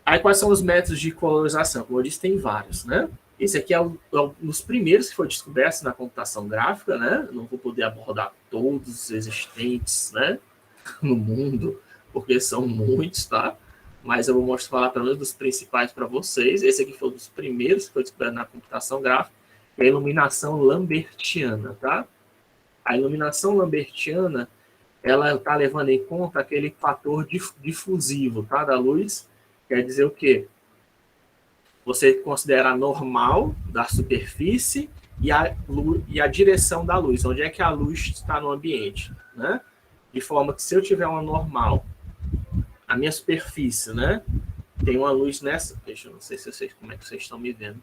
Aí, quais são os métodos de colorização? Como eu disse, tem vários, né? Esse aqui é um dos primeiros que foi descoberto na computação gráfica, né? Não vou poder abordar todos os existentes, né? No mundo, porque são muitos, tá? Mas eu vou falar pelo menos dos principais para vocês. Esse aqui foi um dos primeiros que foi descoberto na computação gráfica, que é a iluminação lambertiana, tá? A iluminação lambertiana, ela está levando em conta aquele fator difusivo, tá? Da luz. Quer dizer o quê? Você considera a normal da superfície e a direção da luz. Onde é que a luz está no ambiente, né? De forma que se eu tiver uma normal, a minha superfície, né? Tem uma luz nessa... Deixa eu não sei se vocês, como é que vocês estão me vendo.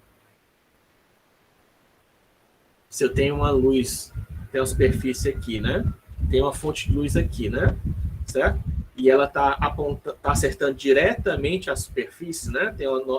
Se eu tenho uma luz, tem uma superfície aqui, né? Tem uma fonte de luz aqui, né? Certo? E ela está acertando diretamente a superfície, né?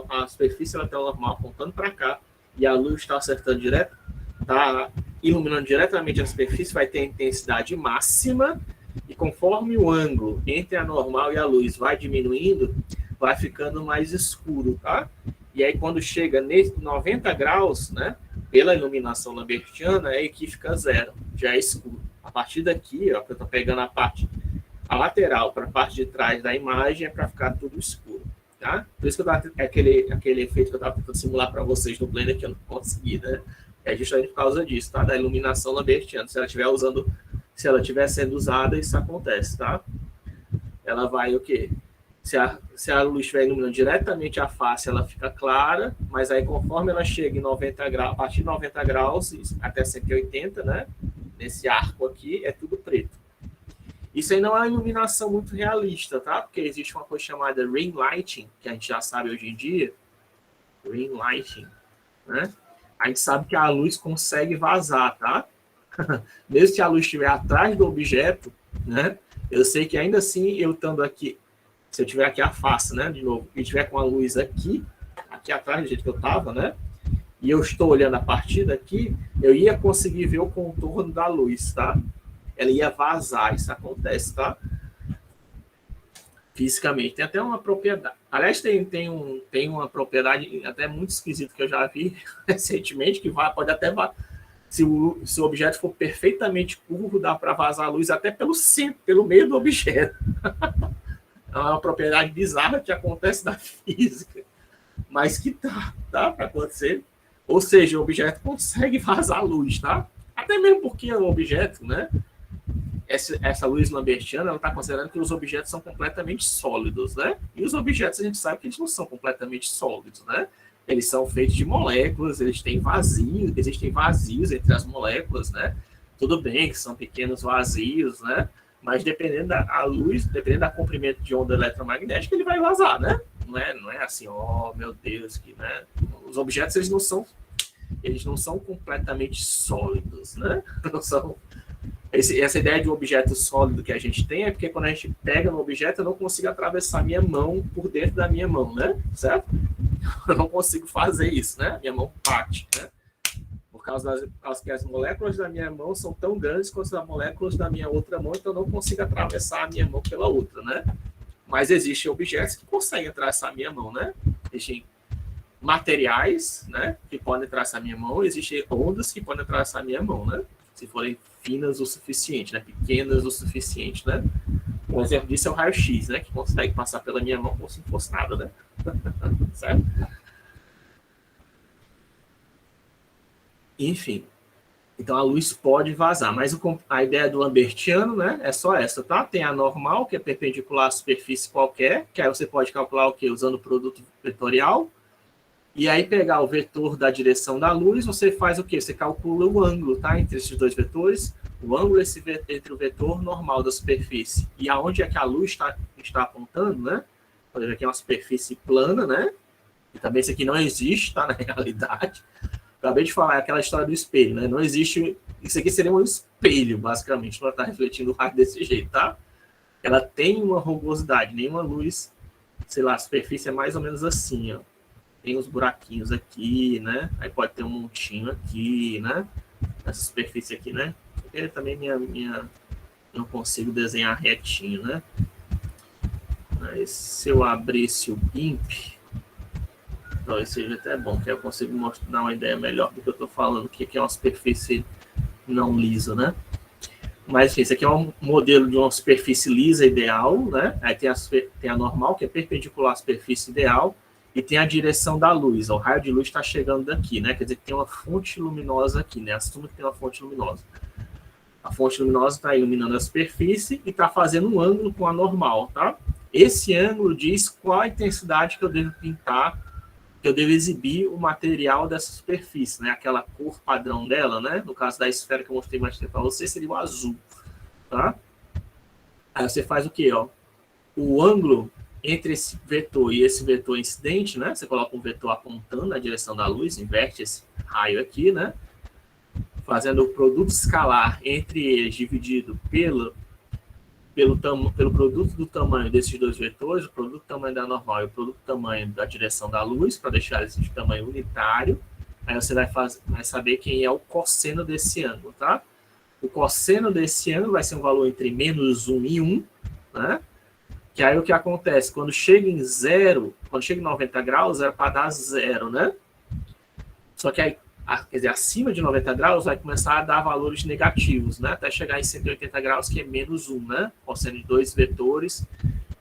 A superfície ela tem uma normal apontando para cá e a luz está acertando direto, está iluminando diretamente a superfície, vai ter a intensidade máxima e conforme o ângulo entre a normal e a luz vai diminuindo, vai ficando mais escuro, tá? E aí quando chega nesse 90 graus, né? Pela iluminação lambertiana, aí aqui fica zero, já é escuro. A partir daqui, ó, que eu estou pegando a lateral para a parte de trás da imagem é para ficar tudo escuro, tá? Por isso que eu tava, aquele efeito que eu estava tentando simular para vocês no Blender que eu não consegui, né? É justamente por causa disso, tá? Da iluminação lambertiana. Se ela estiver sendo usada, isso acontece, tá? Ela vai o quê? Se a luz estiver iluminando diretamente a face, ela fica clara, mas aí conforme ela chega em 90 graus, a partir de 90 graus até 180, né? Nesse arco aqui, é tudo preto. Isso aí não é uma iluminação muito realista, tá? Porque existe uma coisa chamada ring lighting, que a gente já sabe hoje em dia. Ring lighting, né? A gente sabe que a luz consegue vazar, tá? Mesmo que a luz estiver atrás do objeto, né? Eu sei que ainda assim, eu estando aqui, se eu tiver aqui a face, né? De novo, e tiver com a luz aqui atrás do jeito que eu estava, né? E eu estou olhando a partir daqui, eu ia conseguir ver o contorno da luz, tá? Ela ia vazar, isso acontece, tá? Fisicamente. Tem até uma propriedade. Aliás, tem uma propriedade até muito esquisita que eu já vi recentemente, que pode até... Se o objeto for perfeitamente curvo, dá para vazar a luz até pelo centro, pelo meio do objeto. É uma propriedade bizarra que acontece na física, mas que tá para acontecer. Ou seja, o objeto consegue vazar a luz, tá? Até mesmo porque o objeto, né? Essa luz lambertiana, ela está considerando que os objetos são completamente sólidos, né? E os objetos a gente sabe que eles não são completamente sólidos, né? Eles são feitos de moléculas, existem vazios entre as moléculas, né? Tudo bem que são pequenos vazios, né? Mas dependendo da luz, dependendo do comprimento de onda eletromagnética, ele vai vazar, né? Não é assim, oh meu Deus, que, né? Os objetos eles não são completamente sólidos, né? Não são. Essa ideia de um objeto sólido que a gente tem é porque quando a gente pega no objeto, eu não consigo atravessar minha mão por dentro da minha mão, né? Certo? Eu não consigo fazer isso, né? Minha mão bate, né? Por causa que as moléculas da minha mão são tão grandes quanto as moléculas da minha outra mão, então eu não consigo atravessar a minha mão pela outra, né? Mas existem objetos que conseguem atravessar a minha mão, né? Existem materiais, né? Que podem atravessar a minha mão, existem ondas que podem atravessar a minha mão, né? Se forem finas o suficiente, né? Pequenas o suficiente, né? Um exemplo disso é o raio-x, né? Que consegue passar pela minha mão como se não fosse nada, né? Certo? Enfim, então a luz pode vazar, mas a ideia do lambertiano, né, é só essa, tá? Tem a normal, que é perpendicular à superfície qualquer, que aí você pode calcular o quê? Usando o produto vetorial, e aí pegar o vetor da direção da luz, você faz o quê? Você calcula o ângulo, tá? Entre esses dois vetores, o ângulo entre o vetor normal da superfície e aonde é que a luz está apontando, né? Por exemplo, aqui é uma superfície plana, né? E também isso aqui não existe, tá? Na realidade. Acabei de falar aquela história do espelho, né? Não existe. Isso aqui seria um espelho, basicamente, para estar refletindo o raio desse jeito, tá? Ela tem uma rugosidade, nenhuma luz, sei lá, a superfície é mais ou menos assim, ó. Tem uns buraquinhos aqui, né? Aí pode ter um montinho aqui, né? Essa superfície aqui, né? Porque também não consigo desenhar retinho, né? Mas se eu abrisse o GIMP, talvez seja até bom, que eu consigo dar uma ideia melhor do que eu estou falando, o que é uma superfície não lisa, né? Mas, enfim, esse aqui é um modelo de uma superfície lisa ideal, né? Aí tem a normal, que é perpendicular à superfície ideal, e tem a direção da luz. O raio de luz está chegando daqui, né? Quer dizer que tem uma fonte luminosa aqui, né? Assuma que tem uma fonte luminosa. A fonte luminosa está iluminando a superfície e está fazendo um ângulo com a normal, tá? Esse ângulo diz qual a intensidade que eu devo pintar, que eu devo exibir o material dessa superfície, né? Aquela cor padrão dela, né? No caso da esfera que eu mostrei mais tempo para você, seria o azul, tá? Aí você faz o quê, ó? O ângulo entre esse vetor e esse vetor incidente, né? Você coloca um vetor apontando na direção da luz, inverte esse raio aqui, né? Fazendo o produto escalar entre eles dividido pelo produto do tamanho desses dois vetores, o produto do tamanho da normal e o produto do tamanho da direção da luz, para deixar eles de tamanho unitário. Aí você vai saber quem é o cosseno desse ângulo, tá? O cosseno desse ângulo vai ser um valor entre menos 1 e 1, né? Que aí o que acontece? Quando chega em zero, quando chega em 90 graus, era para dar zero, né? Só que aí, quer dizer, acima de 90 graus vai começar a dar valores negativos, né? Até chegar em 180 graus, que é menos 1, né? Cosseno de dois vetores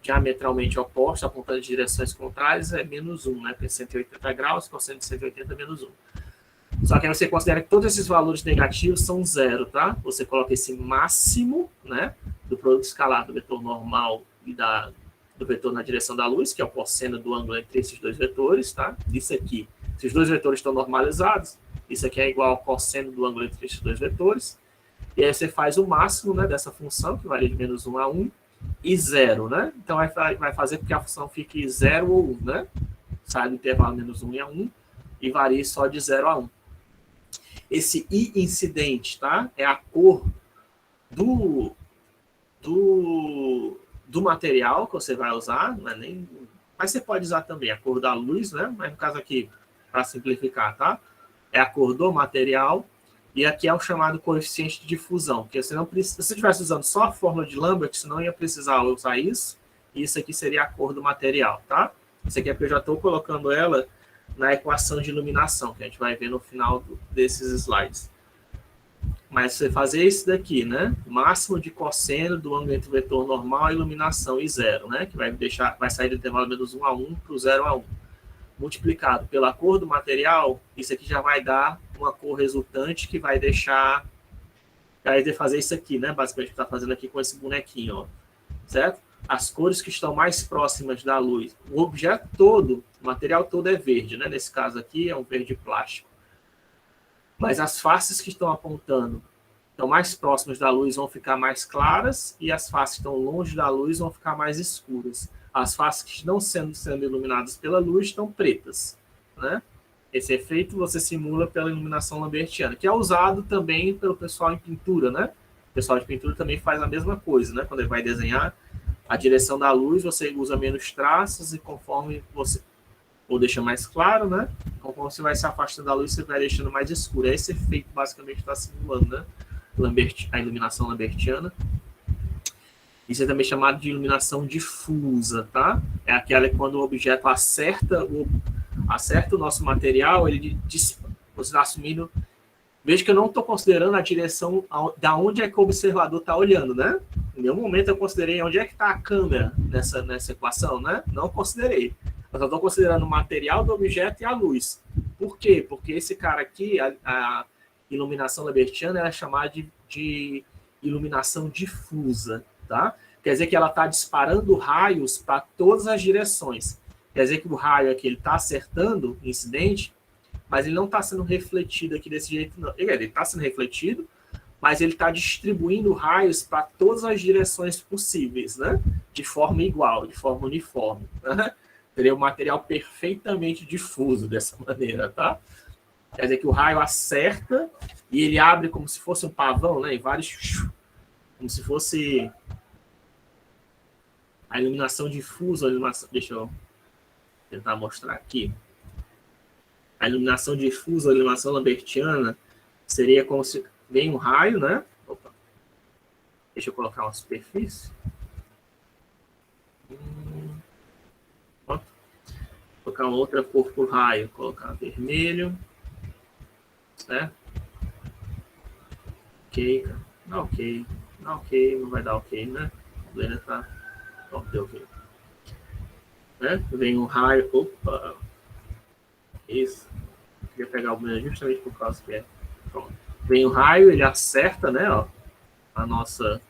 diametralmente opostos, apontando em direções contrárias, é menos 1, né? Porque 180 graus, cosseno de 180 é menos 1. Só que aí você considera que todos esses valores negativos são zero, tá? Você coloca esse máximo, né? Do produto escalar do vetor normal e do vetor na direção da luz, que é o cosseno do ângulo entre esses dois vetores, tá? Isso aqui, se os dois vetores estão normalizados, isso aqui é igual ao cosseno do ângulo entre esses dois vetores. E aí você faz o máximo, né, dessa função, que varia de menos 1 a 1, e 0, né? Então vai fazer com que a função fique 0 ou 1, né? Sai do intervalo menos 1 e a 1 e varie só de 0 a 1. Esse I incidente, tá? É a cor do material que você vai usar, não é nem... mas você pode usar também a cor da luz, né? Mas no caso aqui, para simplificar, tá? É a cor do material, e aqui é o chamado coeficiente de difusão, porque você não precisa, se você estivesse usando só a fórmula de Lambert, você não ia precisar usar isso, e isso aqui seria a cor do material, tá? Isso aqui é porque eu já estou colocando ela na equação de iluminação, que a gente vai ver no final desses slides. Mas você fazer isso daqui, né? Máximo de cosseno do ângulo entre o vetor normal e iluminação e 0, né? Que vai sair do intervalo menos 1 a 1 para o 0 a 1. Multiplicado pela cor do material, isso aqui já vai dar uma cor resultante que vai deixar... Vai fazer isso aqui, né? Basicamente, o que está fazendo aqui com esse bonequinho, ó. Certo? As cores que estão mais próximas da luz. O objeto todo, o material todo é verde, né? Nesse caso aqui é um verde plástico. Mas as faces que estão apontando, estão mais próximas da luz, vão ficar mais claras, e as faces que estão longe da luz vão ficar mais escuras. As faces que não sendo iluminadas pela luz estão pretas, né? Esse efeito você simula pela iluminação lambertiana, que é usado também pelo pessoal em pintura, né? O pessoal de pintura também faz a mesma coisa, né? Quando ele vai desenhar a direção da luz, você usa menos traços, e conforme você... ou deixa mais claro, né? Conforme você vai se afastando da luz, você vai deixando mais escuro. É esse efeito, basicamente, está simulando, né? A iluminação lambertiana. Isso é também chamado de iluminação difusa, tá? É aquela quando o objeto acerta o nosso material, ele você está assumindo... Veja que eu não estou considerando a direção da onde é que o observador está olhando, né? Em nenhum momento eu considerei onde é que está a câmera nessa equação, né? Não considerei. Eu só estou considerando o material do objeto e a luz. Por quê? Porque esse cara aqui, iluminação lambertiana é chamada de iluminação difusa, tá? Quer dizer que ela está disparando raios para todas as direções. Quer dizer que o raio aqui ele está acertando o incidente, mas ele não está sendo refletido aqui desse jeito, não. Ele está sendo refletido, mas ele está distribuindo raios para todas as direções possíveis, né? De forma igual, de forma uniforme. Né? Teria um material perfeitamente difuso dessa maneira, tá? Quer dizer que o raio acerta e ele abre como se fosse um pavão, né? Em vários... Como se fosse a iluminação difusa, a iluminação... Deixa eu tentar mostrar aqui. A iluminação difusa, a iluminação lambertiana, seria como se... Vem um raio, né? Opa. Deixa eu colocar uma superfície. Pronto. Vou colocar outra cor por raio. Vou colocar vermelho. Certo? Ok. Dá ok. Dá ok. Não vai dar ok, né? O Blender tá... Pronto, deu ok. Né? Vem um raio. Opa. Isso. Eu queria pegar o Blender justamente por causa que é. Pronto. Vem o raio, ele acerta, né, ó, a nossa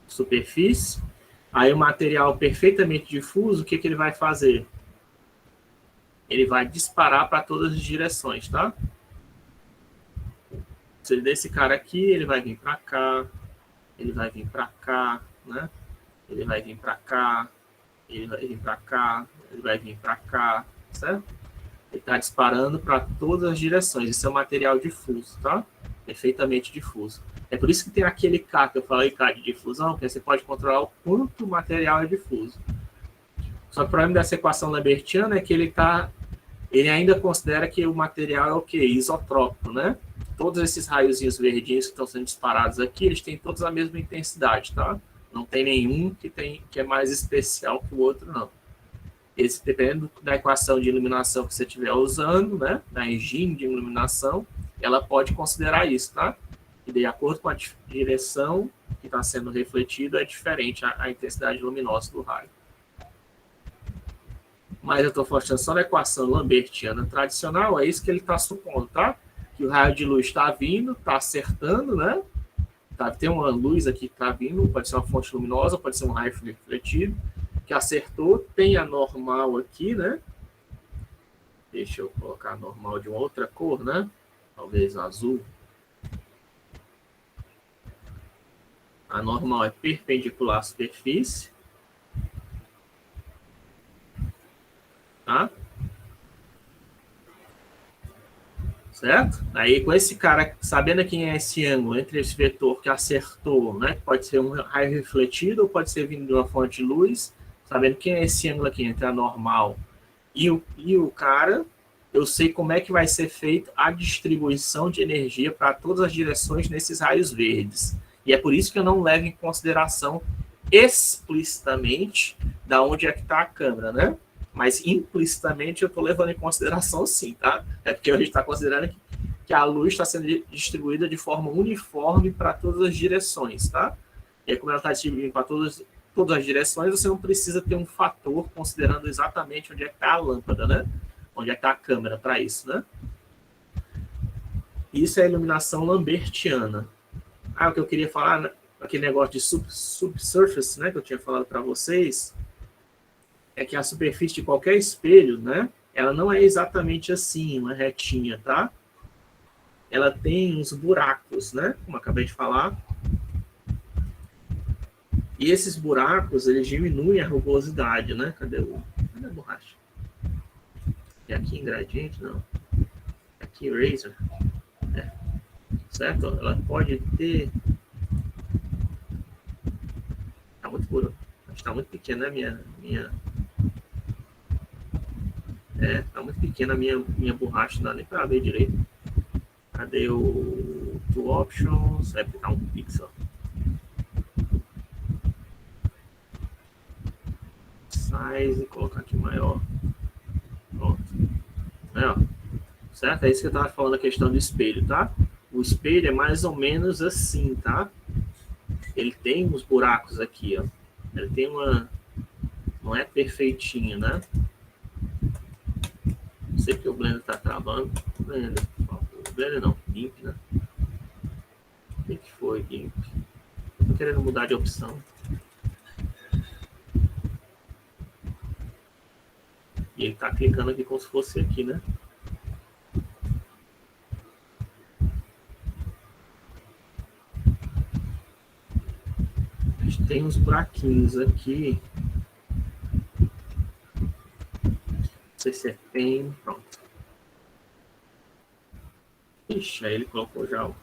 superfície. Aí o material perfeitamente difuso, o que ele vai fazer? Ele vai disparar para todas as direções, tá? Se desse cara aqui, ele vai vir para cá, ele vai vir para cá, né? Ele vai vir para cá, ele vai vir para cá, ele vai vir para cá, certo? Ele está disparando para todas as direções. Isso é um material difuso, tá? Perfeitamente difuso. É por isso que tem aquele K que eu falei, K de difusão, que você pode controlar o quanto o material é difuso. Só que o problema dessa equação lambertiana é que ele ainda considera que o material é o quê? Isotrópico, né? Todos esses raiozinhos verdinhos que estão sendo disparados aqui, eles têm todos a mesma intensidade, tá? Não tem nenhum que é mais especial que o outro, não. Esse, dependendo da equação de iluminação que você estiver usando, né, da engine de iluminação, ela pode considerar isso, tá? E de acordo com a direção que está sendo refletida, é diferente a intensidade luminosa do raio. Mas eu estou mostrando só na equação lambertiana tradicional, é isso que ele está supondo, tá? Que o raio de luz está vindo, está acertando, né? Tem uma luz aqui que está vindo, pode ser uma fonte luminosa, pode ser um raio refletido, que acertou, tem a normal aqui, né? Deixa eu colocar a normal de uma outra cor, né? Talvez azul. A normal é perpendicular à superfície. Tá? Certo? Aí com esse cara, sabendo quem é esse ângulo entre esse vetor que acertou, né? Pode ser um raio refletido ou pode ser vindo de uma fonte de luz. Sabendo quem é esse ângulo aqui entre a normal e o cara, eu sei como é que vai ser feita a distribuição de energia para todas as direções nesses raios verdes. E é por isso que eu não levo em consideração explicitamente da onde é que está a câmera, né? Mas implicitamente eu estou levando em consideração sim, tá? É porque a gente está considerando que a luz está sendo distribuída de forma uniforme para todas as direções, tá? E aí, como ela está distribuindo para todas as direções, você não precisa ter um fator considerando exatamente onde é que está a lâmpada, né? Onde é que está a câmera para isso, né? Isso é a iluminação lambertiana. O que eu queria falar, né? Aquele negócio de subsurface, né? Que eu tinha falado para vocês, é que a superfície de qualquer espelho, né? Ela não é exatamente assim, uma retinha, tá? Ela tem uns buracos, né? Como eu acabei de falar. E esses buracos, eles diminuem a rugosidade, né? Cadê a borracha? É aqui em gradiente? Não. É aqui Razor. É. Certo? Ela pode ter... Tá muito puro. Acho que tá muito pequena, né? Tá muito pequena a minha borracha, não dá nem pra ver direito. Cadê o Tool Options? Vai aplicar um pixel. Size, colocar aqui maior. Pronto. Certo? É isso que eu estava falando, a questão do espelho, tá? O espelho é mais ou menos assim, tá? Ele tem uns buracos aqui, ó. Ele tem uma... Não é perfeitinho, né? Não sei que o Blender tá travando. Blender, por favor. Blender não, GIMP, né? O que foi GIMP? Tô querendo mudar de opção. E ele tá clicando aqui como se fosse aqui, né? A gente tem uns buraquinhos aqui. Não sei se é pen, pronto. Ixi, aí ele colocou já o...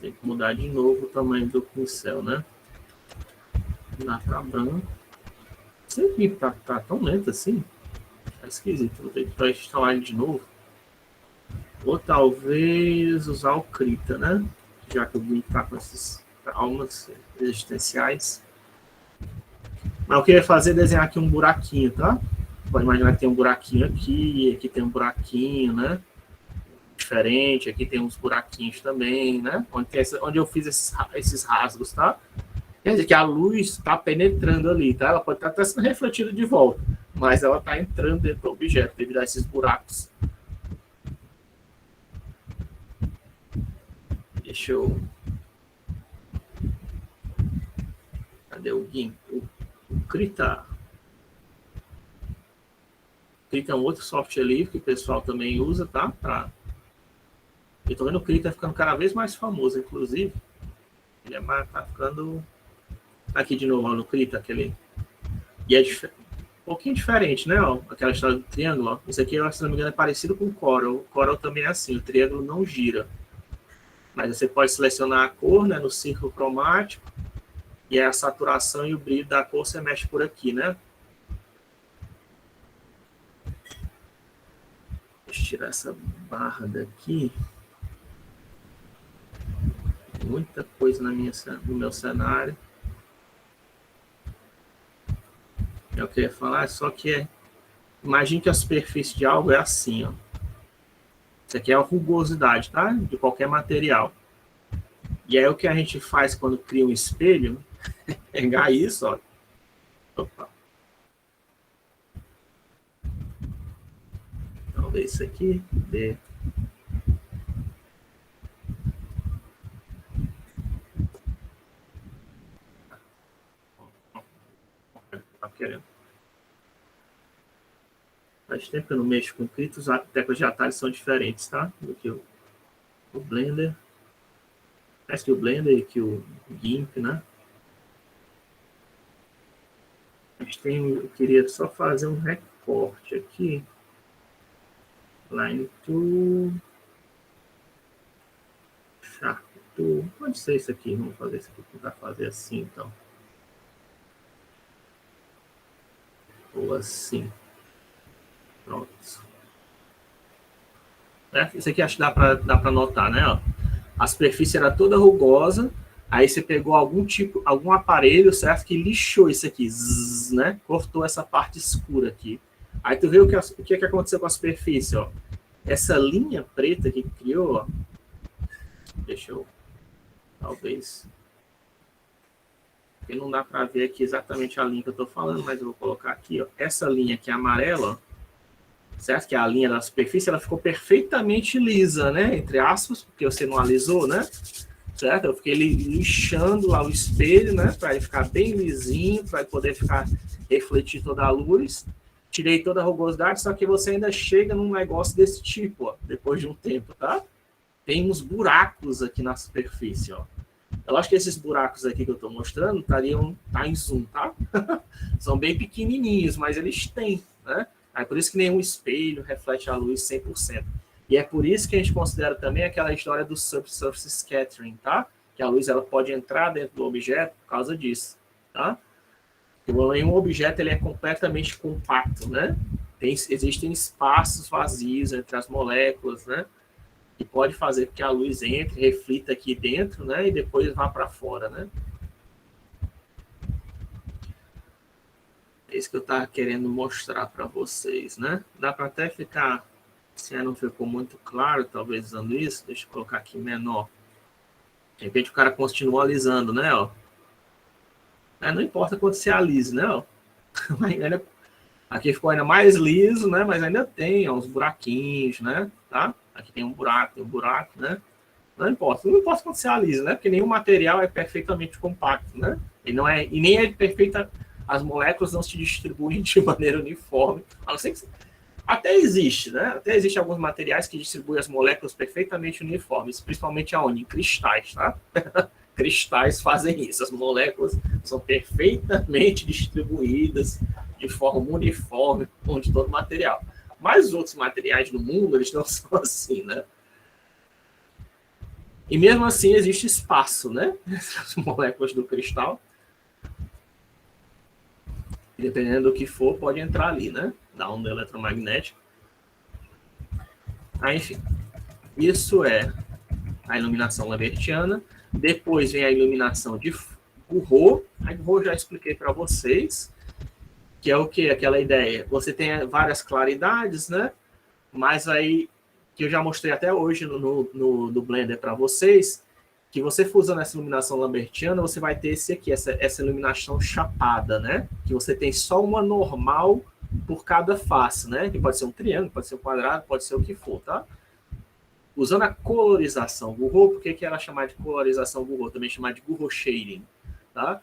Tem que mudar de novo o tamanho do pincel, né? Mudar para branco. Sempre tá tão lento assim. Tá esquisito. Vou ter que instalar ele de novo. Ou talvez usar o Krita, né? Já que o Gui tá com esses traumas existenciais. Mas eu queria fazer desenhar aqui um buraquinho, tá? Pode imaginar que tem um buraquinho aqui tem um buraquinho, né? Diferente, aqui tem uns buraquinhos também, né? Onde eu fiz esses rasgos, tá? Quer dizer que a luz está penetrando ali, tá? Ela pode estar até sendo refletida de volta, mas ela está entrando dentro do objeto devido a esses buracos. Deixa eu... Cadê o GIMP? O Krita. O Krita é um outro software livre que o pessoal também usa, tá? Eu tô vendo o Krita ficando cada vez mais famoso, inclusive. Ele tá ficando... Aqui de novo, ó, no Krita, aquele... E é um pouquinho diferente, né? Ó, aquela história do triângulo. Ó. Isso aqui, se não me engano, é parecido com o Corel. O Corel também é assim, o triângulo não gira. Mas você pode selecionar a cor, né, no círculo cromático, e a saturação e o brilho da cor você mexe por aqui, né? Deixa eu tirar essa barra daqui. Muita coisa no meu cenário. Eu queria falar, só que imagine que a superfície de algo é assim, ó. Isso aqui é a rugosidade, tá? De qualquer material. E aí o que a gente faz quando cria um espelho é pegar isso, ó. Opa. Talvez isso aqui dê. Tá querendo. Faz tempo que eu não mexo com Krita, as teclas de atalho são diferentes, tá? Do que o Blender. Mais que o Blender e que o GIMP, né? Eu queria só fazer um recorte aqui. Line Tool. Sharp Tool. Pode ser isso aqui. Vamos fazer isso aqui. Tentar fazer assim, então. Ou assim. Pronto. Isso aqui acho que dá para notar, né? Ó. A superfície era toda rugosa. Aí você pegou algum aparelho, certo? Que lixou isso aqui, zzz, né? Cortou essa parte escura aqui. Aí tu vê o que aconteceu com a superfície, ó. Essa linha preta que criou, ó. Deixa eu... Talvez... Porque não dá para ver aqui exatamente a linha que eu estou falando, mas eu vou colocar aqui, ó. Essa linha aqui amarela, ó, certo? Que é a linha da superfície, ela ficou perfeitamente lisa, né? Entre aspas, porque você não alisou, né? Certo? Eu fiquei lixando lá o espelho, né? Para ele ficar bem lisinho, para ele poder refletir toda a luz. Tirei toda a rugosidade, só que você ainda chega num negócio desse tipo, ó, depois de um tempo, tá? Tem uns buracos aqui na superfície, ó. Eu acho que esses buracos aqui que eu estou mostrando estariam em zoom, tá? São bem pequenininhos, mas eles têm, né? É por isso que nenhum espelho reflete a luz 100%. E é por isso que a gente considera também aquela história do subsurface scattering, tá? Que a luz ela pode entrar dentro do objeto por causa disso, tá? Um objeto ele é completamente compacto, né? Existem espaços vazios entre as moléculas, né? Que pode fazer com que a luz entre, reflita aqui dentro, né? E depois vá para fora, né? É isso que eu estava querendo mostrar para vocês, né? Dá para até ficar... Se não ficou muito claro, talvez usando isso, deixa eu colocar aqui menor. De repente o cara continua alisando, né? Ó. Não importa quanto você alise, né? Ó. Aqui ficou ainda mais liso, né? Mas ainda tem uns buraquinhos, né? Tá? Aqui tem um buraco, né? Não importa quanto seja liso, né? Porque nenhum material é perfeitamente compacto, né? E nem é perfeita. As moléculas não se distribuem de maneira uniforme. A não ser que até existe, né? Até existe alguns materiais que distribuem as moléculas perfeitamente uniformes, principalmente aonde? Em cristais, tá? Cristais fazem isso. As moléculas são perfeitamente distribuídas de forma uniforme onde todo material. Mas os outros materiais do mundo, eles não são assim, né? E mesmo assim existe espaço, né? As moléculas do cristal. E dependendo do que for, pode entrar ali, né? Da onda eletromagnética. Aí, enfim, isso é a iluminação lambertiana. Depois vem a iluminação de Gouraud. A Gouraud já expliquei para vocês, que é o que? Aquela ideia. Você tem várias claridades, né? Mas aí, que eu já mostrei até hoje no Blender para vocês, que você usando essa iluminação lambertiana, você vai ter essa iluminação chapada, né? Que você tem só uma normal por cada face, né? Que pode ser um triângulo, pode ser um quadrado, pode ser o que for, tá? Usando a colorização Gouraud, por que ela é chamada de colorização Gouraud? Também chamada de Gouraud Shading, tá?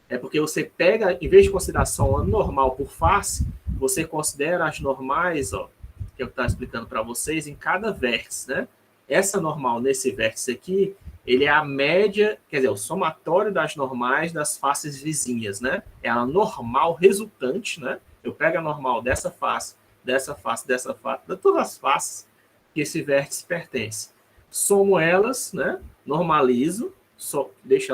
É porque você pega, em vez de considerar só uma normal por face, você considera as normais, ó, que eu estou explicando para vocês, em cada vértice, né? Essa normal nesse vértice aqui, ele é a média, quer dizer, o somatório das normais das faces vizinhas, né? É a normal resultante, né? Eu pego a normal dessa face, dessa face, dessa face, de todas as faces que esse vértice pertence. Somo elas, né? Normalizo, deixo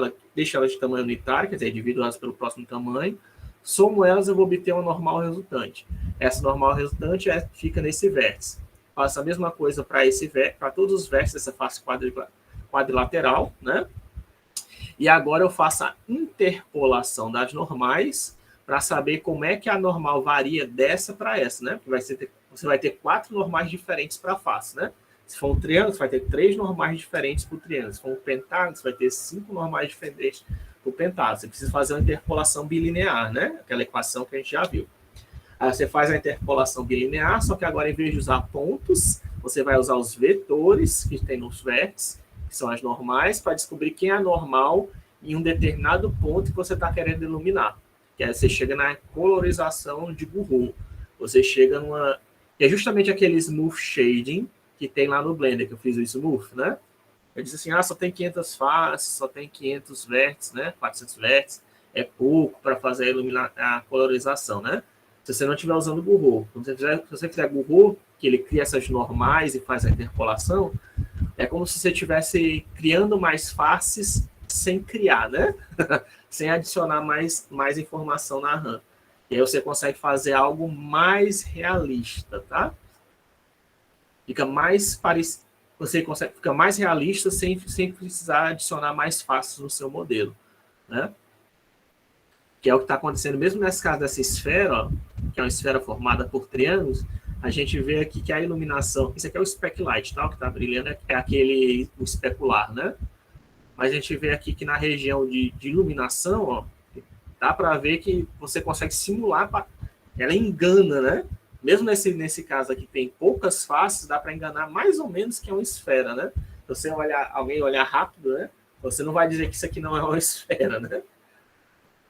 elas de tamanho unitário, quer dizer, divido elas pelo próximo tamanho. Somo elas, eu vou obter uma normal resultante. Essa normal resultante fica nesse vértice. Faço a mesma coisa para todos os vértices dessa face quadrilateral, né? E agora eu faço a interpolação das normais para saber como é que a normal varia dessa para essa, né? Porque você vai ter 4 normais diferentes para a face, né? Se for um triângulo, você vai ter 3 normais diferentes para o triângulo. Se for um pentágono, você vai ter 5 normais diferentes para o pentágono. Você precisa fazer uma interpolação bilinear, né? Aquela equação que a gente já viu. Aí você faz a interpolação bilinear, só que agora, em vez de usar pontos, você vai usar os vetores que tem nos vértices, que são as normais, para descobrir quem é normal em um determinado ponto que você está querendo iluminar. Que aí você chega na colorização de Gouraud. Você chega numa... que é justamente aquele smooth shading que tem lá no Blender, que eu fiz o smooth, né? Eu disse assim, só tem 500 faces, só tem 500 vértices, né? 400 vértices, é pouco para fazer a colorização, né? Se você não estiver usando o Gouraud. Se você fizer Gouraud, que ele cria essas normais e faz a interpolação, é como se você estivesse criando mais faces sem criar, né? Sem adicionar mais informação na RAM. E aí você consegue fazer algo mais realista, tá? Fica mais parecido. Fica mais realista sem precisar adicionar mais faces no seu modelo, né? Que é o que está acontecendo mesmo nesse caso dessa esfera, ó, que é uma esfera formada por triângulos. A gente vê aqui que a iluminação, isso aqui é o speculight, tá? O que está brilhando é aquele o especular, né? Mas a gente vê aqui que na região de iluminação, ó, dá para ver que você consegue simular, ela engana, né? Mesmo nesse caso aqui tem poucas faces, dá para enganar mais ou menos que é uma esfera, né? Se você alguém olhar rápido, né? Você não vai dizer que isso aqui não é uma esfera, né?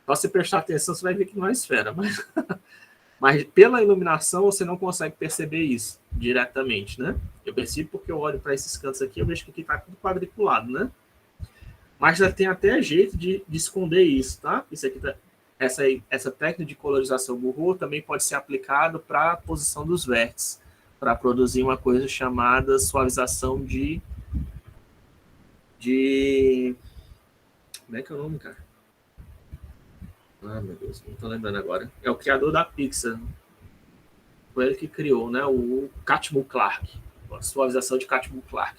Só se prestar atenção, você vai ver que não é esfera. Mas pela iluminação, você não consegue perceber isso diretamente, né? Eu percebo porque eu olho para esses cantos aqui, eu vejo que aqui está tudo quadriculado, né? Mas já tem até jeito de esconder isso, tá? Isso aqui tá, essa técnica de colorização Gouraud também pode ser aplicada para a posição dos vértices, para produzir uma coisa chamada suavização de... Como é que é o nome, cara? Meu Deus, não estou lembrando agora. É o criador da Pixar. Foi ele que criou, né? O Catmull Clark. A suavização de Catmull Clark.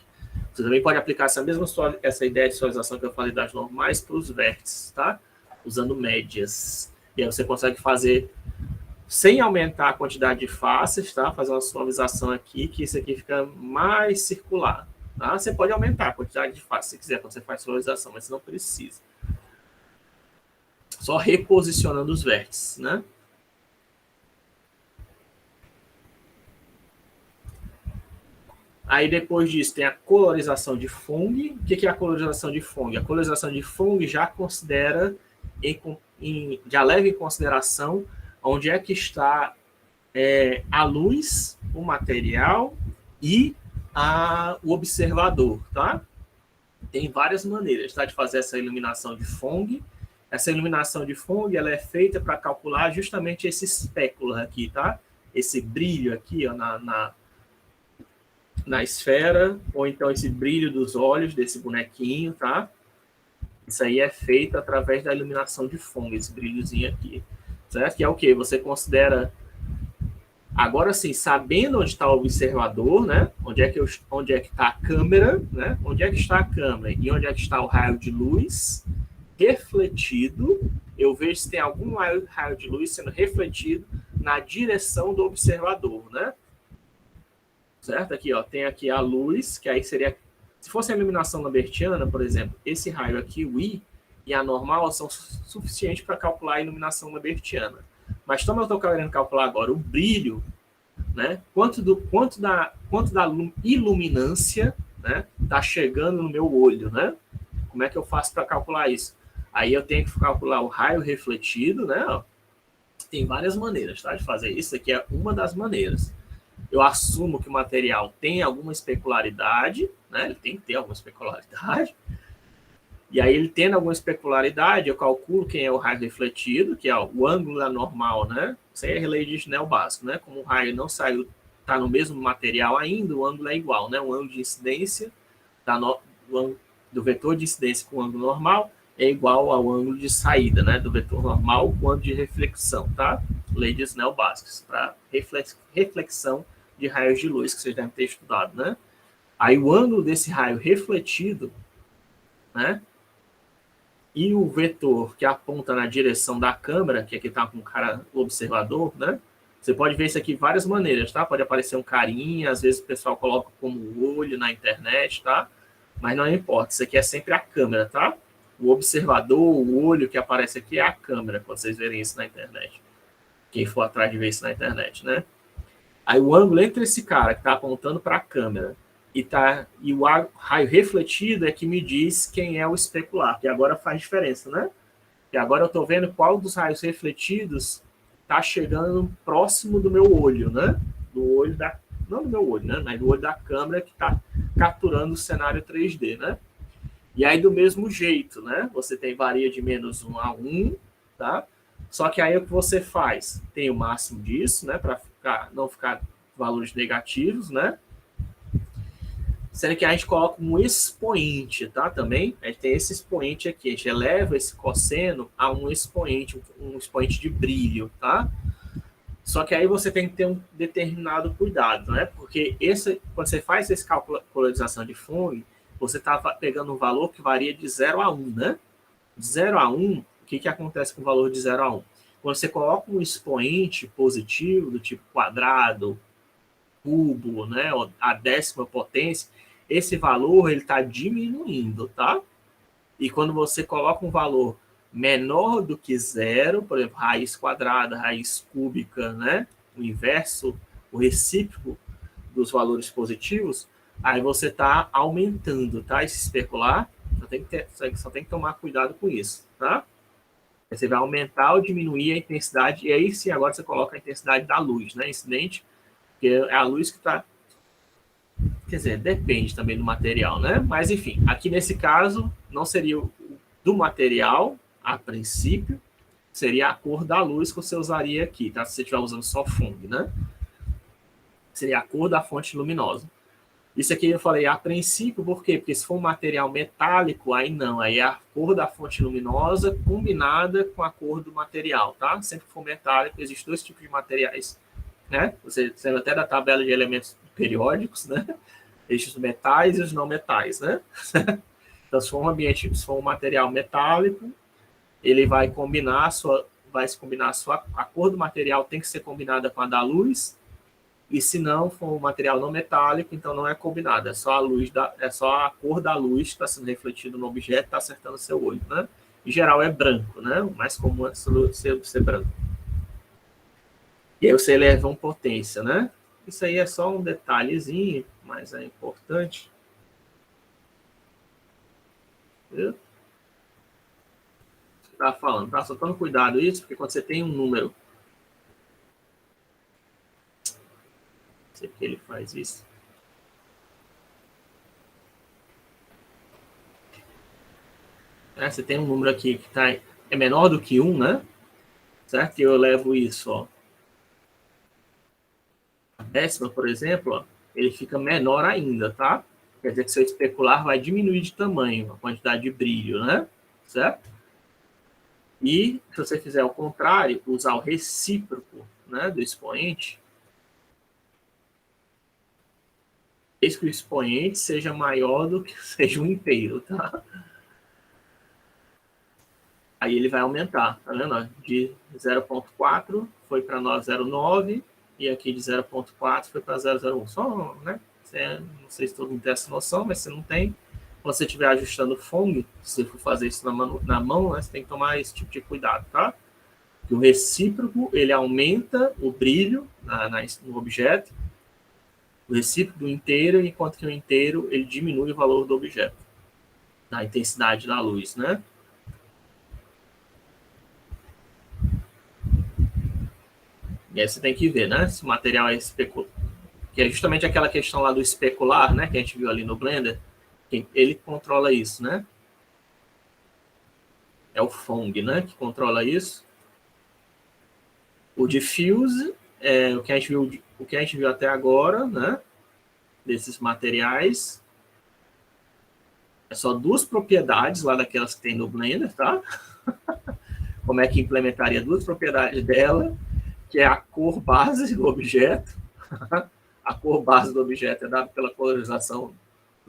Você também pode aplicar essa ideia de suavização que eu falei das normais para os vértices, tá? Usando médias. E aí você consegue fazer, sem aumentar a quantidade de faces, tá? Fazer uma suavização aqui, que isso aqui fica mais circular. Tá? Você pode aumentar a quantidade de faces se quiser, quando você faz suavização, mas você não precisa. Só reposicionando os vértices, né? Aí depois disso tem a colorização de Fung. O que é a colorização de Fung? A colorização de Fung já considera, já leva em consideração onde é que está a luz, o material e o observador, tá? Tem várias maneiras, tá, de fazer essa iluminação de Fung. Essa iluminação de Fung, ela é feita para calcular justamente esse espéculo aqui, tá? Esse brilho aqui, ó, na esfera, ou então esse brilho dos olhos desse bonequinho, tá? Isso aí é feito através da iluminação de Fung, esse brilhozinho aqui, certo? Que é o quê? Você considera, agora sim, sabendo onde está o observador, né? Onde é que está a câmera, né? Onde é que está a câmera e onde é que está o raio de luz refletido, eu vejo se tem algum raio de luz sendo refletido na direção do observador, né? Certo? Aqui, ó, tem aqui a luz, que aí seria, se fosse a iluminação lambertiana, por exemplo, esse raio aqui, o I, e a normal são suficientes para calcular a iluminação lambertiana. Mas como eu estou querendo calcular agora o brilho, né? Quanto da iluminância, né, está chegando no meu olho, né? Como é que eu faço para calcular isso? Aí eu tenho que calcular o raio refletido, né? Ó. Tem várias maneiras, tá, de fazer isso. Aqui é uma das maneiras. Eu assumo que o material tem alguma especularidade, né? Ele tem que ter alguma especularidade. E aí, ele tendo alguma especularidade, eu calculo quem é o raio refletido, que é o ângulo da normal, né? Isso aí é lei de Snell básico, né? Como o raio não saiu, está no mesmo material ainda, o ângulo é igual, né? O ângulo de incidência do vetor de incidência com o ângulo normal é igual ao ângulo de saída, né? Do vetor normal com o ângulo de reflexão, tá? Lei de Snell básicas, para reflexão de raios de luz, que vocês devem ter estudado, né? Aí o ângulo desse raio refletido, né? E o vetor que aponta na direção da câmera, que aqui está com o observador, né? Você pode ver isso aqui de várias maneiras, tá? Pode aparecer um carinha, às vezes o pessoal coloca como olho na internet, tá? Mas não importa, isso aqui é sempre a câmera, tá? O observador, o olho que aparece aqui é a câmera, quando vocês verem isso na internet. Quem for atrás de ver isso na internet, né? Aí o ângulo entre esse cara que está apontando para a câmera e o raio refletido é que me diz quem é o especular, que agora faz diferença, né? E agora eu estou vendo qual dos raios refletidos está chegando próximo do meu olho, né? Do olho não do meu olho, né? Mas do olho da câmera que está capturando o cenário 3D, né? E aí, do mesmo jeito, né? Você varia de -1 a 1, tá? Só que aí o que você faz? Tem o máximo disso, né? Para não ficar valores negativos, né? Sendo que a gente coloca um expoente, tá? Também, a gente tem esse expoente aqui. A gente eleva esse cosseno a um expoente de brilho, tá? Só que aí você tem que ter um determinado cuidado, né? Porque quando você faz esse cálculo de polarização de Fung, você está pegando um valor que varia de 0 a 1, né? De 0 a 1, o que acontece com o valor de 0 a 1? Quando você coloca um expoente positivo, do tipo quadrado, cubo, né? A 10ª potência, esse valor está diminuindo, tá? E quando você coloca um valor menor do que 0, por exemplo, raiz quadrada, raiz cúbica, né? O inverso, o recíproco dos valores positivos, aí você está aumentando, tá? Esse especular, só tem que tomar cuidado com isso, tá? Você vai aumentar ou diminuir a intensidade, e aí sim, agora você coloca a intensidade da luz, né? Incidente, que é a luz que está... Quer dizer, depende também do material, né? Mas, enfim, aqui nesse caso, não seria do material, a princípio, seria a cor da luz que você usaria aqui, tá? Se você estiver usando só Fung, né? Seria a cor da fonte luminosa. Isso aqui eu falei a princípio, por quê? Porque se for um material metálico, aí não, aí é a cor da fonte luminosa combinada com a cor do material, tá? Sempre que for metálico, existem 2 tipos de materiais, né? Você sendo até da tabela de elementos periódicos, né? Existem os metais e os não metais, né? Então, se for um material metálico, ele vai combinar a cor do material tem que ser combinada com a da luz. E se não for um material não metálico, então não é combinado. É só a cor da luz que está sendo refletida no objeto, está acertando o seu olho, né? Em geral é branco, né? O mais comum é ser branco. E aí você eleva uma potência, né? Isso aí é só um detalhezinho, mas é importante. Viu? Você tá falando, tá? Só tome cuidado isso, porque quando você tem um número, sei que ele faz isso. Você tem um número aqui que é menor do que 1, né? Certo? E eu levo isso, ó. A décima, por exemplo, ó, ele fica menor ainda, tá? Quer dizer que seu especular vai diminuir de tamanho, a quantidade de brilho, né? Certo? E se você fizer o contrário, usar o recíproco, né, do expoente, desde que o expoente seja maior do que seja o inteiro, tá? Aí ele vai aumentar, tá vendo? De 0,4 foi para 909 e aqui de 0,4 foi para 001. Só, né? Não sei se todo mundo tem essa noção, mas se não tem, quando você estiver ajustando o FONG, se for fazer isso na mão, né, você tem que tomar esse tipo de cuidado, tá? Porque o recíproco, ele aumenta o brilho no objeto, o recíproco do inteiro, enquanto que o inteiro, ele diminui o valor do objeto, da intensidade da luz, né? E aí você tem que ver, né? Se o material é especular. Que é justamente aquela questão lá do especular, né? Que a gente viu ali no Blender. Ele controla isso, né? É o FONG, né? Que controla isso. O diffuse é o que a gente viu até agora, né? Desses materiais. É só duas propriedades lá daquelas que tem no Blender, tá? Como é que implementaria duas propriedades dela, que é a cor base do objeto. A cor base do objeto é dada pela colorização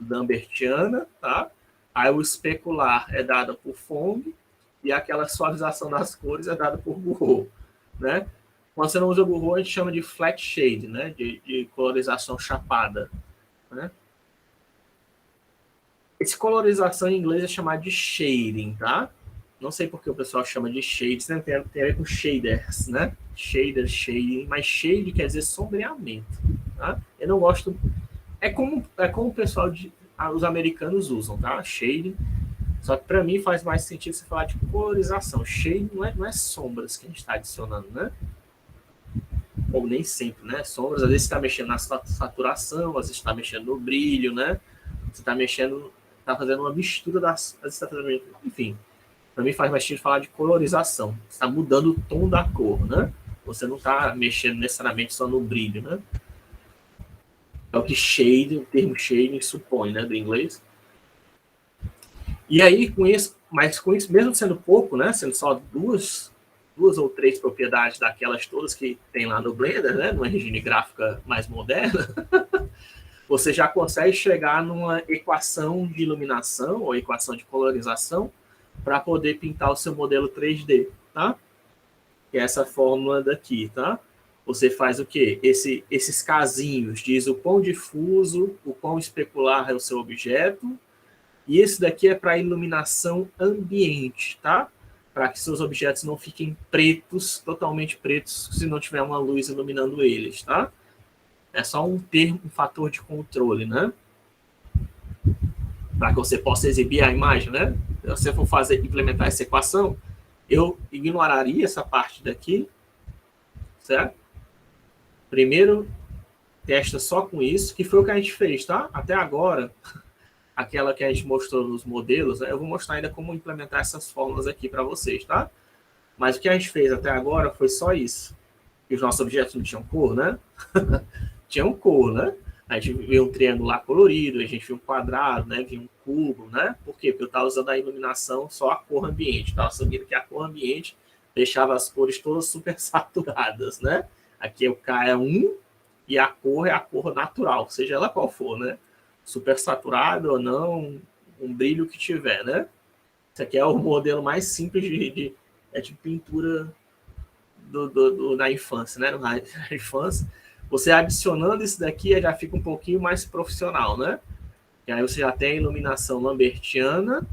lambertiana, tá? Aí o especular é dada por FONG e aquela suavização das cores é dada por Gouraud, né? Quando você não usa Gouraud, a gente chama de flat shade, né? De colorização chapada, né? Esse colorização em inglês é chamado de shading, tá? Não sei porque o pessoal chama de shades, né? Tem a ver com shaders, né? Shader, shading, mas shade quer dizer sombreamento, tá? Eu não gosto. É como o pessoal os americanos usam, tá? Shade. Só que para mim faz mais sentido você falar de colorização. Shade não é sombras que a gente está adicionando, né? Ou nem sempre, né? Sombras, às vezes você está mexendo na saturação, às vezes está mexendo no brilho, né? Você está mexendo, está fazendo uma mistura das. Enfim, para mim faz mais sentido falar de colorização. Você está mudando o tom da cor, né? Você não está mexendo necessariamente só no brilho, né? É o que shade, o termo shading supõe, né, do inglês. E aí, com isso, mesmo sendo pouco, né, sendo só duas ou três propriedades daquelas todas que tem lá no Blender, né, numa engine gráfica mais moderna, você já consegue chegar numa equação de iluminação ou equação de colorização para poder pintar o seu modelo 3D, tá? Que é essa fórmula daqui, tá? Você faz o quê? Esses casinhos diz o quão difuso, o quão especular é o seu objeto, e esse daqui é para iluminação ambiente, tá? Para que seus objetos não fiquem pretos, totalmente pretos, se não tiver uma luz iluminando eles, tá? É só um fator de controle, né? Para que você possa exibir a imagem, né? Se você for implementar essa equação, eu ignoraria essa parte daqui, certo? Primeiro, testa só com isso, que foi o que a gente fez, tá? Até agora, aquela que a gente mostrou nos modelos, né? Eu vou mostrar ainda como implementar essas fórmulas aqui para vocês, tá? Mas o que a gente fez até agora foi só isso. E os nossos objetos não tinham cor, né? Tinham cor, né? A gente viu um triângulo colorido, a gente viu um quadrado, né? Viu um cubo, né? Por quê? Porque eu estava usando a iluminação só a cor ambiente. Estava sabendo que a cor ambiente deixava as cores todas super saturadas, né? Aqui o K é 1 e a cor é a cor natural, seja ela qual for, né? Super saturado ou não, um brilho que tiver, né? Esse aqui é o modelo mais simples de pintura na infância, né? Na infância. Você adicionando isso daqui já fica um pouquinho mais profissional, né? E aí você já tem a iluminação lambertiana,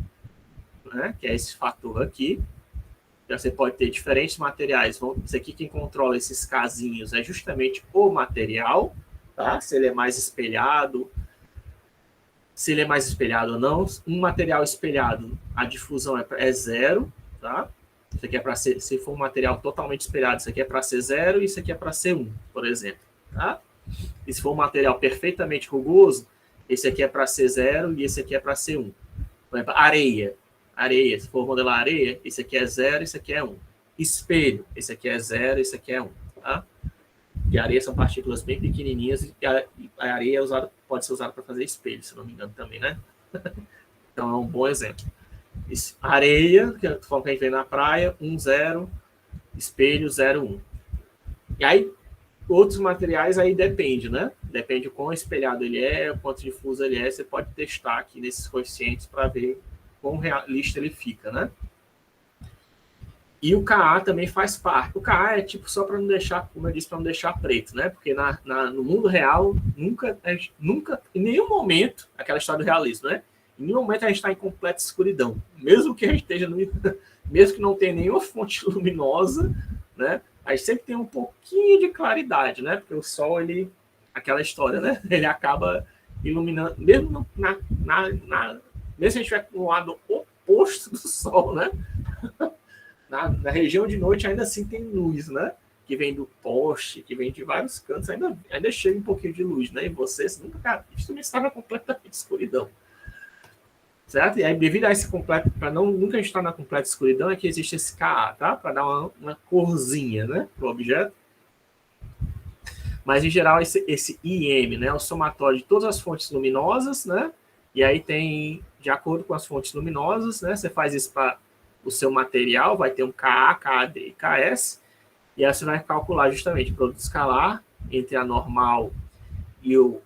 né? Que é esse fator aqui. Você pode ter diferentes materiais. Isso aqui quem controla esses casinhos é justamente o material, tá? Se ele é mais espelhado, ou não. Um material espelhado, a difusão é zero, tá? Isso aqui é para ser, se for um material totalmente espelhado, isso aqui é para ser 0 e isso aqui é para ser 1, por exemplo, tá? E se for um material perfeitamente rugoso, esse aqui é para ser 0 e esse aqui é para ser 1. Por exemplo, areia, se for modelar areia, esse aqui é 0, esse aqui é 1. Espelho, esse aqui é 0, esse aqui é 1, tá? E a areia são partículas bem pequenininhas e a areia pode ser usada para fazer espelho, se não me engano também, né? Então é um bom exemplo. Areia, que é a forma que a gente vê na praia, 1, 0, espelho, 0, 1. E aí, outros materiais aí depende, né? Depende do quão espelhado ele é, o quanto difuso ele é, você pode testar aqui nesses coeficientes para ver quão realista ele fica, né? E o Ka também faz parte. O Ka é tipo só para não deixar, como eu disse, para não deixar preto, né? Porque no mundo real, nunca, em nenhum momento, aquela história do realismo, né? Em nenhum momento a gente está em completa escuridão. Mesmo que a gente esteja mesmo que não tenha nenhuma fonte luminosa, né? A gente sempre tem um pouquinho de claridade, né? Porque o Sol, aquela história, né? Ele acaba iluminando, mesmo mesmo se a gente estiver com o lado oposto do Sol, né? Na região de noite ainda assim tem luz, né? Que vem do poste, que vem de vários cantos, ainda chega um pouquinho de luz, né? E você nunca, cara, isso também estava completamente escuridão. Certo? E aí, devido a esse completo, para nunca estar na completa escuridão, é que existe esse Ka, tá? Para dar uma corzinha, né? Para o objeto. Mas, em geral, esse IM, né? É o somatório de todas as fontes luminosas, né? E aí tem, de acordo com as fontes luminosas, né? Você faz isso para o seu material, vai ter um Ka, Kad e Ks, e aí você vai calcular justamente o produto escalar entre a normal e o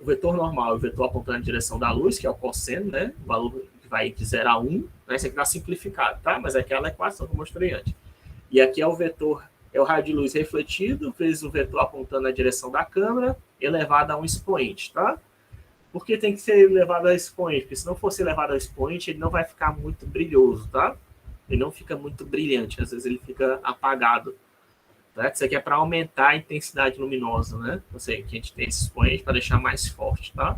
vetor normal e o vetor apontando na direção da luz, que é o cosseno, né? O valor que vai de 0 a 1, né? Esse aqui está simplificado, tá? Mas é aquela equação que eu mostrei antes. E aqui é o vetor, é o raio de luz refletido, vezes o vetor apontando na direção da câmera, elevado a um expoente, tá? Por que tem que ser elevado a expoente? Porque se não fosse elevado a expoente, ele não vai ficar muito brilhoso, tá? Ele não fica muito brilhante, às vezes ele fica apagado. Né? Isso aqui é para aumentar a intensidade luminosa, né? Ou seja, que a gente tem esse expoente para deixar mais forte, tá?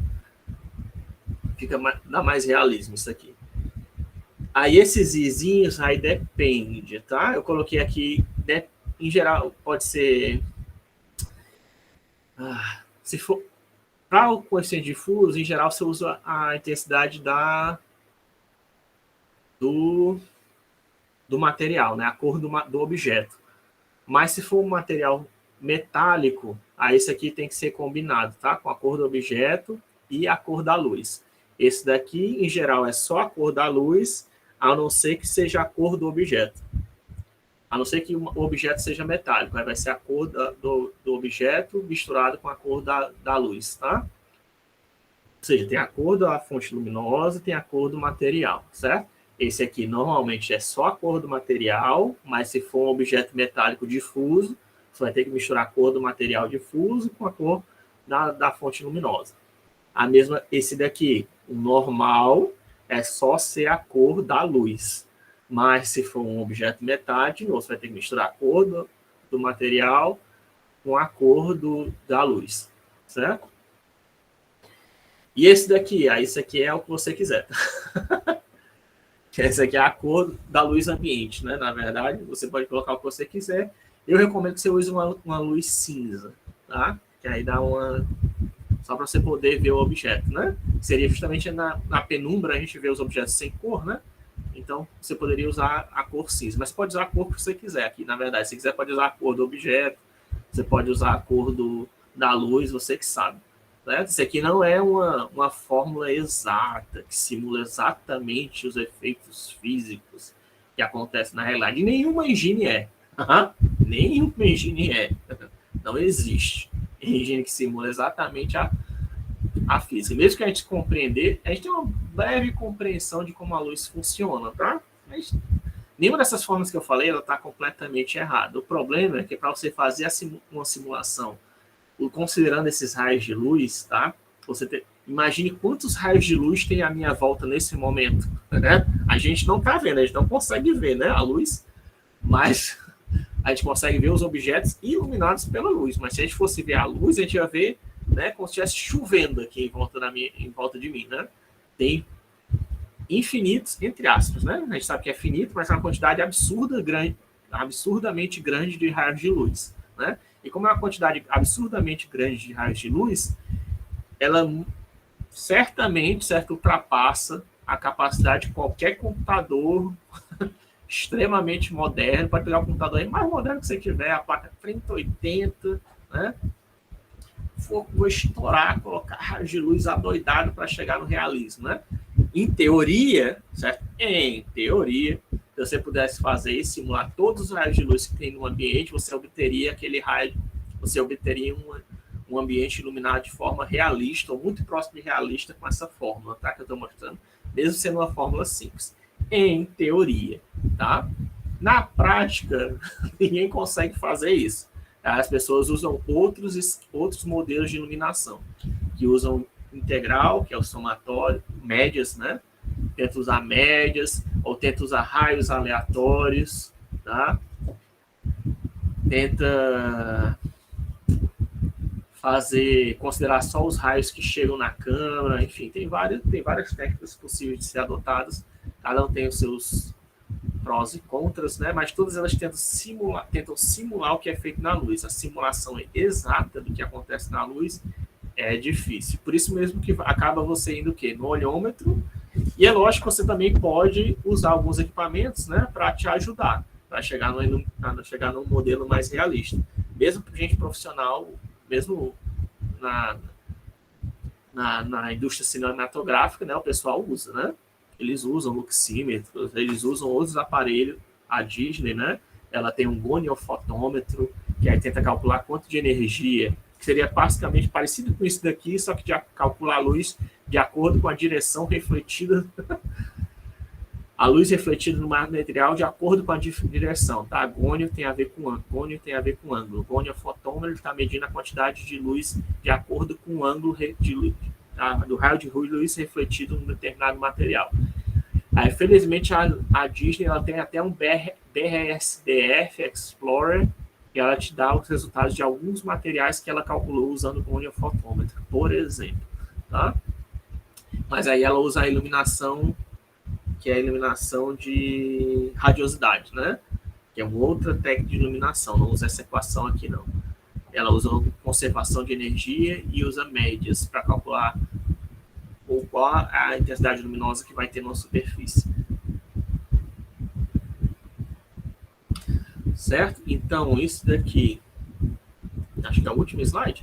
Dá mais realismo isso aqui. Aí esses izinhos aí depende, tá? Eu coloquei aqui, em geral, pode ser... se for... Para o coeficiente difuso, em geral, você usa a intensidade do material, né? A cor do objeto. Mas se for um material metálico, aí esse aqui tem que ser combinado, tá? Com a cor do objeto e a cor da luz. Esse daqui, em geral, é só a cor da luz, a não ser que seja a cor do objeto. A não ser que o objeto seja metálico. Aí vai ser a cor do objeto misturado com a cor da luz, tá? Ou seja, tem a cor da fonte luminosa, tem a cor do material, certo? Esse aqui normalmente é só a cor do material, mas se for um objeto metálico difuso, você vai ter que misturar a cor do material difuso com a cor da fonte luminosa. A mesma, esse daqui, o normal, é só ser a cor da luz. Mas se for um objeto metálico, você vai ter que misturar a cor do material com a cor da luz, certo? E esse daqui, esse aqui é o que você quiser. Essa aqui é a cor da luz ambiente, né? Na verdade, você pode colocar o que você quiser. Eu recomendo que você use uma luz cinza, tá? Que aí dá só para você poder ver o objeto, né? Seria justamente na penumbra a gente vê os objetos sem cor, né? Então, você poderia usar a cor cinza. Mas você pode usar a cor que você quiser aqui, na verdade. Se quiser, pode usar a cor do objeto. Você pode usar a cor da luz, você que sabe. Né? Isso aqui não é uma fórmula exata, que simula exatamente os efeitos físicos que acontecem na realidade. Nenhuma engine é. Nenhuma engine é. Não existe engine que simula exatamente a física. Mesmo que a gente compreender, a gente tem uma breve compreensão de como a luz funciona, tá? Mas nenhuma dessas formas que eu falei, ela está completamente errada. O problema é que para você fazer uma simulação considerando esses raios de luz, tá? Imagine quantos raios de luz tem à minha volta nesse momento, né? A gente não está vendo, a gente não consegue ver, né? A luz, mas a gente consegue ver os objetos iluminados pela luz. Mas se a gente fosse ver a luz, a gente ia ver né? Como se estivesse chovendo aqui em volta de mim, né? Tem infinitos, entre aspas, né? A gente sabe que é finito, mas é uma quantidade absurdamente grande de raios de luz, né? E como é uma quantidade absurdamente grande de raios de luz, ela certamente, ultrapassa a capacidade de qualquer computador extremamente moderno. Pode pegar o computador aí mais moderno que você tiver, a placa 3080, né? Vou estourar, colocar raios de luz adoidado para chegar no realismo, né? Em teoria, certo? Em teoria, se você pudesse fazer e simular todos os raios de luz que tem no ambiente, você obteria aquele raio, você obteria um ambiente iluminado de forma realista, ou muito próximo de realista com essa fórmula, tá? Que eu estou mostrando, mesmo sendo uma fórmula simples. Em teoria, tá? Na prática, ninguém consegue fazer isso. As pessoas usam outros modelos de iluminação, que usam integral, que é o somatório, médias, né? Tenta usar médias, ou tenta usar raios aleatórios, tá? Tenta considerar só os raios que chegam na câmera, enfim, tem várias técnicas possíveis de ser adotadas, cada um tem os seus prós e contras, né? Mas todas elas tentam simular o que é feito na luz. A simulação exata do que acontece na luz é difícil. Por isso mesmo que acaba você indo o quê? No olhômetro. E é lógico que você também pode usar alguns equipamentos, né, para te ajudar, para chegar num modelo mais realista. Mesmo para gente profissional, mesmo na indústria cinematográfica, né, o pessoal usa, né? Eles usam luxímetros, eles usam outros aparelhos. A Disney, né? Ela tem um goniofotômetro, que aí tenta calcular quanto de energia, que seria basicamente parecido com isso daqui, só que de calcular a luz de acordo com a direção refletida, a luz refletida no material de acordo com a direção, tá? Gônio tem a ver com ângulo. O goniofotômetro está medindo a quantidade de luz de acordo com o ângulo do raio de luz refletido no determinado material. Aí, felizmente, a Disney ela tem até um BRSDF Explorer, que ela te dá os resultados de alguns materiais que ela calculou usando o goniofotômetro, por exemplo. Tá? Mas aí ela usa a iluminação, que é a iluminação de radiosidade, né? Que é uma outra técnica de iluminação, não usa essa equação aqui, não. Ela usa conservação de energia e usa médias para calcular qual a intensidade luminosa que vai ter na superfície. Certo? Então, isso daqui, acho que é o último slide.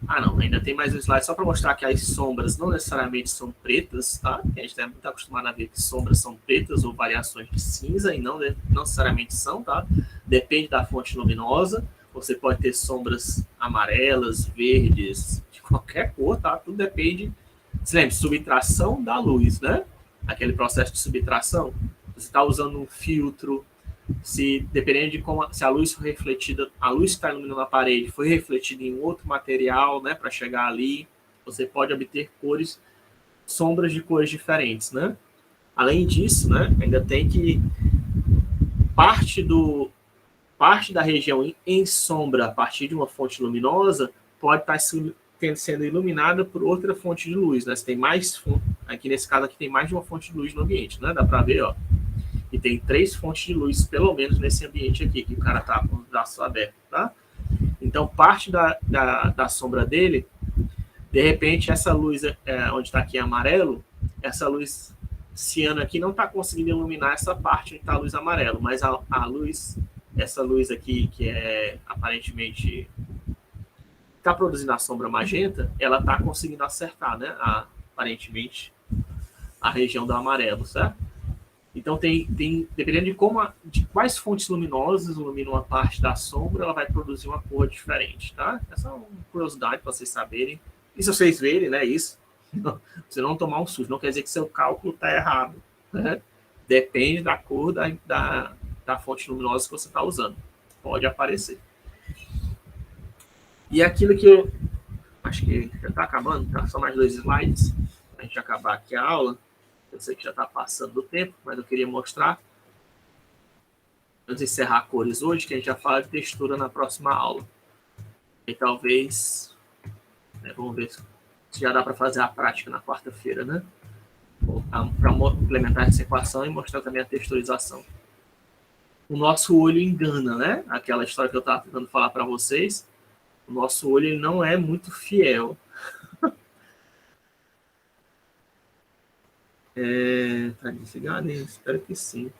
Ah, não, ainda tem mais um slide só para mostrar que as sombras não necessariamente são pretas, tá? A gente está muito acostumado a ver que sombras são pretas ou variações de cinza, e não necessariamente são, tá? Depende da fonte luminosa. Você pode ter sombras amarelas, verdes, de qualquer cor, tá? Tudo depende. Você lembra, subtração da luz, né? Aquele processo de subtração. Você está usando um filtro, dependendo de se a luz foi refletida, a luz que está iluminando a parede foi refletida em outro material, né? Para chegar ali, você pode obter sombras de cores diferentes, né? Além disso, né? Ainda tem que parte da região em sombra a partir de uma fonte luminosa pode estar sendo iluminada por outra fonte de luz, né? Você tem mais aqui nesse caso aqui tem mais de uma fonte de luz no ambiente, né? Dá para ver, ó. E tem 3 fontes de luz pelo menos nesse ambiente aqui que o cara tá com o braço aberto, tá? Então parte da sombra dele, de repente essa luz onde está aqui em amarelo, essa luz ciana aqui não está conseguindo iluminar essa parte onde está a luz amarelo, mas essa luz aqui que é aparentemente está produzindo a sombra magenta, ela está conseguindo acertar, né? Aparentemente a região do amarelo, certo? Então dependendo de quais fontes luminosas iluminam uma parte da sombra, ela vai produzir uma cor diferente, tá? Essa é uma curiosidade para vocês saberem. E se vocês verem, né, isso, você não tomar um susto, não quer dizer que seu cálculo está errado, né? Depende da cor da fonte luminosa que você está usando. Pode aparecer. E aquilo que eu acho que já está acabando, tá? Só mais 2 slides para a gente acabar aqui a aula. Eu sei que já está passando do tempo, mas eu queria mostrar, antes de encerrar cores hoje, que a gente já fala de textura na próxima aula. E talvez Vamos ver se já dá para fazer a prática na quarta-feira, né? Para implementar essa equação e mostrar também a texturização. O nosso olho engana, né? Aquela história que eu estava tentando falar para vocês. O nosso olho ele não é muito fiel. Tá desligado? Espero que sim.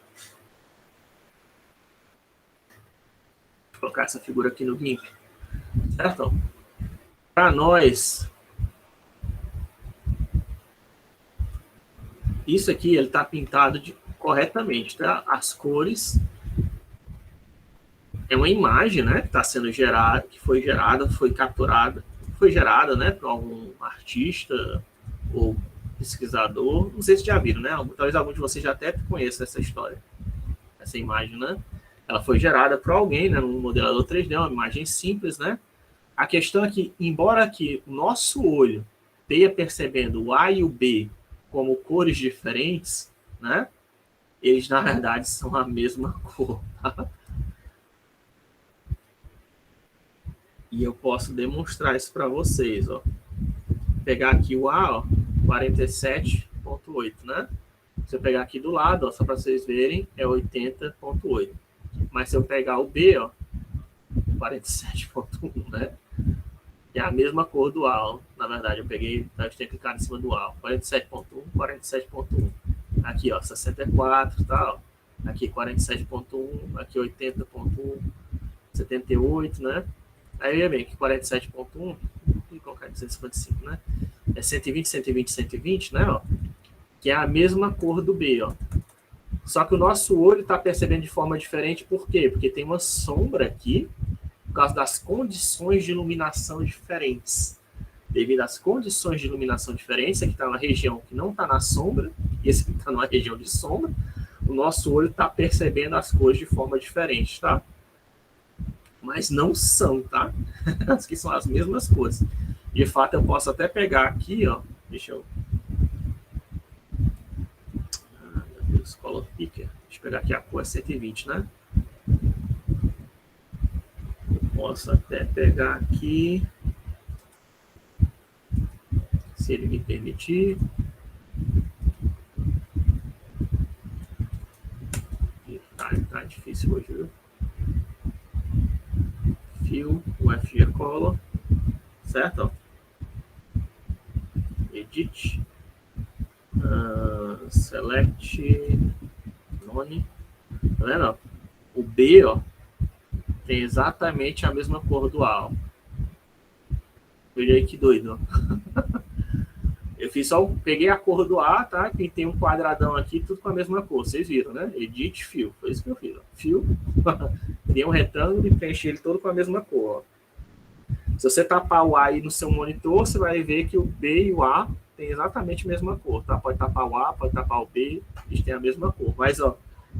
Vou colocar essa figura aqui no GIMP. Certo? Para nós, isso aqui ele está pintado corretamente, tá? As cores é uma imagem, né? Que está sendo gerada, que foi gerada, foi capturada, foi gerada, né? Por algum artista ou pesquisador. Não sei se já viram, né? Talvez algum de vocês já até conheça essa história, essa imagem, né? Ela foi gerada por alguém, né? Num modelador 3D, uma imagem simples, né? A questão é que, embora que o nosso olho tenha percebendo o A e o B como cores diferentes, né? Eles, na verdade, são a mesma cor. Tá? E eu posso demonstrar isso para vocês. Ó. Vou pegar aqui o A, ó, 47,8, né? Se eu pegar aqui do lado, ó, só para vocês verem, é 80,8. Mas se eu pegar o B, ó, 47,1, né? É a mesma cor do A. Ó. Na verdade, eu peguei, eu tenho clicado em cima do A. 47,1, 47,1. Aqui, ó, 64, tá? Ó. Aqui, 47,1. Aqui, 80,1. 78, né? Aí, veja bem, que 47,1. Vou colocar 255, né? É 120, 120, 120, né? Ó. Que é a mesma cor do B, ó. Só que o nosso olho está percebendo de forma diferente. Por quê? Porque tem uma sombra aqui, por causa das condições de iluminação diferentes. Devido às condições de iluminação diferentes, aqui está uma região que não está na sombra, e esse aqui está numa região de sombra, o nosso olho está percebendo as cores de forma diferente, tá? Mas não são, tá? As que são as mesmas cores. De fato, eu posso até pegar aqui, ó, deixa eu... meu Deus, color picker. Deixa eu pegar aqui a cor é 120, né? Posso até pegar aqui, se ele me permitir. Tá difícil hoje, viu? Fill, UFG Color, certo? Edit, Select, None, tá vendo? O B, ó, tem exatamente a mesma cor do A. Olha aí que doido, ó. Eu fiz só, peguei a cor do A, tá? Que tem um quadradão aqui, tudo com a mesma cor. Vocês viram, né? Edit, Fill. Foi isso que eu fiz, ó. Fill, criei um retângulo e preenchi ele todo com a mesma cor, ó. Se você tapar o A aí no seu monitor, você vai ver que o B e o A tem exatamente a mesma cor, tá? Pode tapar o A, pode tapar o B, eles têm a mesma cor. Mas, ó,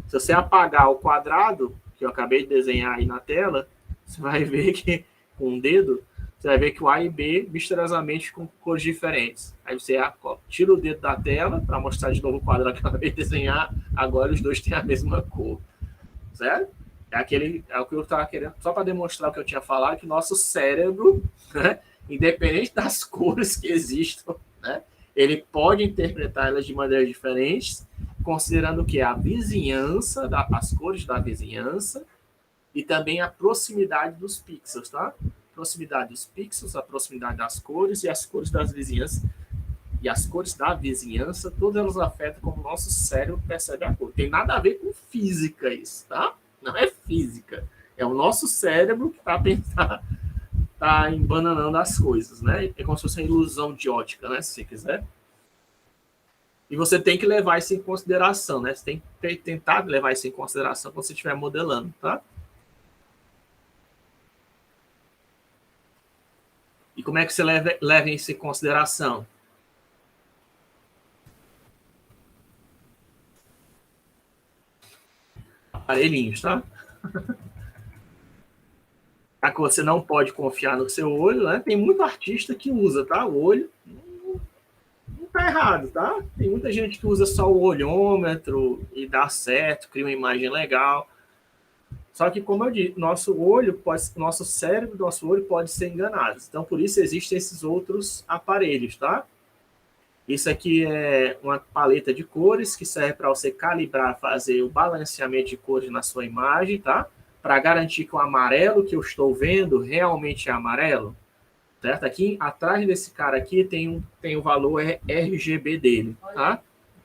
se você apagar o quadrado, que eu acabei de desenhar aí na tela, você vai ver que, com o dedo, você vai ver que o A e B, misteriosamente, com cores diferentes. Aí você ó, tira o dedo da tela, para mostrar de novo o quadrado que eu acabei de desenhar, agora os dois têm a mesma cor. Certo? É o que eu estava querendo, só para demonstrar o que eu tinha falado, que nosso cérebro, né, independente das cores que existam, né, ele pode interpretar elas de maneiras diferentes, considerando que a vizinhança, as cores da vizinhança, e também a proximidade dos pixels, tá? Proximidade dos pixels, a proximidade das cores e as cores das vizinhanças. E as cores da vizinhança, todas elas afetam como o nosso cérebro percebe a cor. Tem nada a ver com física isso, tá? Não é física. É o nosso cérebro que tá embananando as coisas, né? É como se fosse uma ilusão de ótica, né? Se você quiser. E você tem que levar isso em consideração, né? Você tem que tentar levar isso em consideração quando você estiver modelando, tá? E como é que você leva isso em consideração? Aparelhinhos, tá? Já que você não pode confiar no seu olho, né? Tem muito artista que usa, tá? O olho não tá errado, tá? Tem muita gente que usa só o olhômetro e dá certo, cria uma imagem legal. Só que, como eu disse, nosso cérebro, nosso olho pode ser enganado. Então, por isso existem esses outros aparelhos, tá? Isso aqui é uma paleta de cores que serve para você calibrar, fazer o balanceamento de cores na sua imagem, tá? Para garantir que o amarelo que eu estou vendo realmente é amarelo, certo? Aqui atrás desse cara aqui tem o valor RGB dele, tá?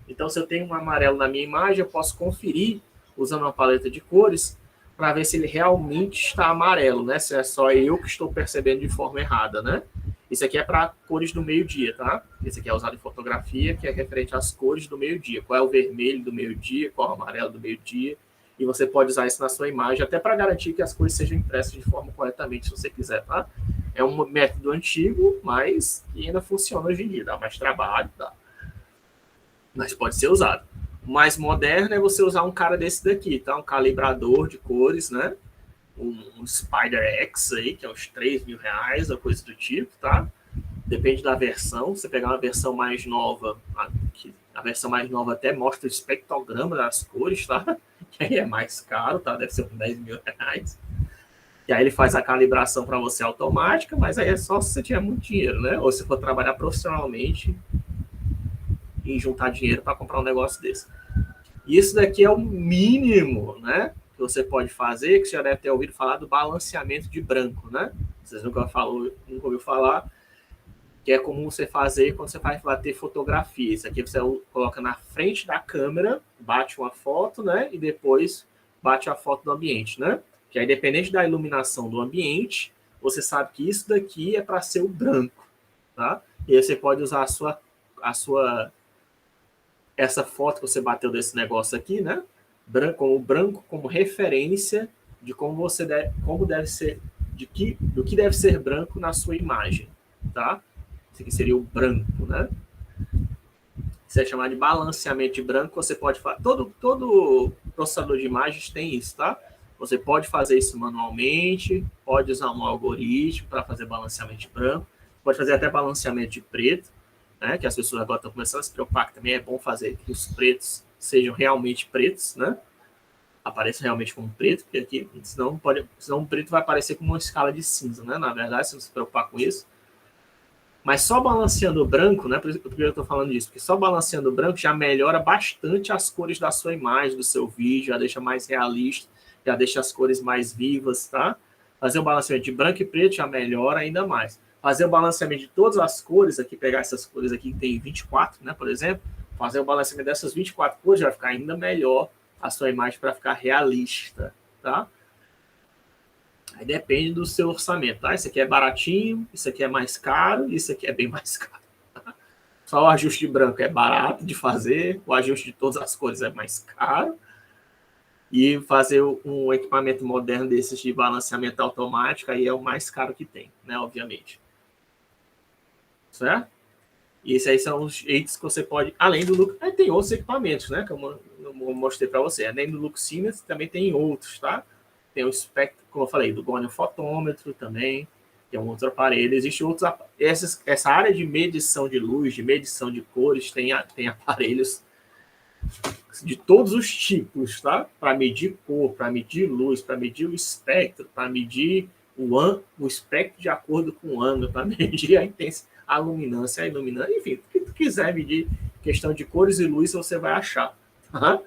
Então, se eu tenho um amarelo na minha imagem, eu posso conferir usando uma paleta de cores para ver se ele realmente está amarelo, né? Se é só eu que estou percebendo de forma errada, né? Isso aqui é para cores do meio-dia, tá? Esse aqui é usado em fotografia, que é referente às cores do meio-dia. Qual é o vermelho do meio-dia, qual é o amarelo do meio-dia. E você pode usar isso na sua imagem, até para garantir que as cores sejam impressas de forma corretamente, se você quiser, tá? É um método antigo, mas que ainda funciona hoje em dia. Dá mais trabalho, tá? Mas pode ser usado. O mais moderno é você usar um cara desse daqui, tá? Um calibrador de cores, né? Um Spider X aí, que é uns R$3.000, ou coisa do tipo, tá? Depende da versão. Você pegar uma versão mais nova, a versão mais nova até mostra o espectrograma das cores, tá? Que aí é mais caro, tá? Deve ser uns R$10.000. E aí ele faz a calibração para você automática, mas aí é só se você tiver muito dinheiro, né? Ou se for trabalhar profissionalmente e juntar dinheiro para comprar um negócio desse. E isso daqui é o mínimo, né? Que você pode fazer, que você já deve ter ouvido falar do balanceamento de branco, né? Vocês nunca ouviu falar, que é comum você fazer quando você vai bater fotografia. Isso aqui você coloca na frente da câmera, bate uma foto, né? E depois bate a foto do ambiente, né? Que aí, dependente da iluminação do ambiente, você sabe que isso daqui é para ser o branco, tá? E aí você pode usar essa foto que você bateu desse negócio aqui, né? Branco como referência de como deve ser, do que deve ser branco na sua imagem, tá? Esse aqui seria o branco, né? Isso é chamado de balanceamento de branco. Você pode fazer. Todo processador de imagens tem isso, tá? Você pode fazer isso manualmente, pode usar um algoritmo para fazer balanceamento de branco, pode fazer até balanceamento de preto, né? Que as pessoas agora estão começando a se preocupar, que também é bom fazer que os pretos sejam realmente pretos, né? Apareçam realmente como preto, porque aqui, senão o preto vai aparecer como uma escala de cinza, né? Na verdade, se você se preocupar com isso. Mas só balanceando o branco, né? Por isso que eu estou falando disso, porque só balanceando o branco já melhora bastante as cores da sua imagem, do seu vídeo, já deixa mais realista, já deixa as cores mais vivas, tá? Fazer o balanceamento de branco e preto já melhora ainda mais. Fazer o balanceamento de todas as cores, aqui pegar essas cores aqui que tem 24, né, por exemplo, fazer o balanceamento dessas 24 cores já vai ficar ainda melhor a sua imagem para ficar realista, tá? Aí depende do seu orçamento, tá? Isso aqui é baratinho, isso aqui é mais caro, isso aqui é bem mais caro. Tá? Só o ajuste de branco é barato de fazer, o ajuste de todas as cores é mais caro. E fazer um equipamento moderno desses de balanceamento automático aí é o mais caro que tem, né? Obviamente. Certo? E esses aí são os jeitos que você pode, além do Lux, tem outros equipamentos, né? Que eu mostrei para você. Além do Luximeter, também tem outros, tá? Tem o espectro, como eu falei, do gonofotômetro também, que é um outro aparelho. Existe outros. Essa área de medição de luz, de medição de cores, tem aparelhos de todos os tipos, tá? Para medir cor, para medir luz, para medir o espectro, para medir o espectro de acordo com o ângulo, para medir a luminância, enfim, o que tu quiser medir questão de cores e luz, você vai achar. Tá?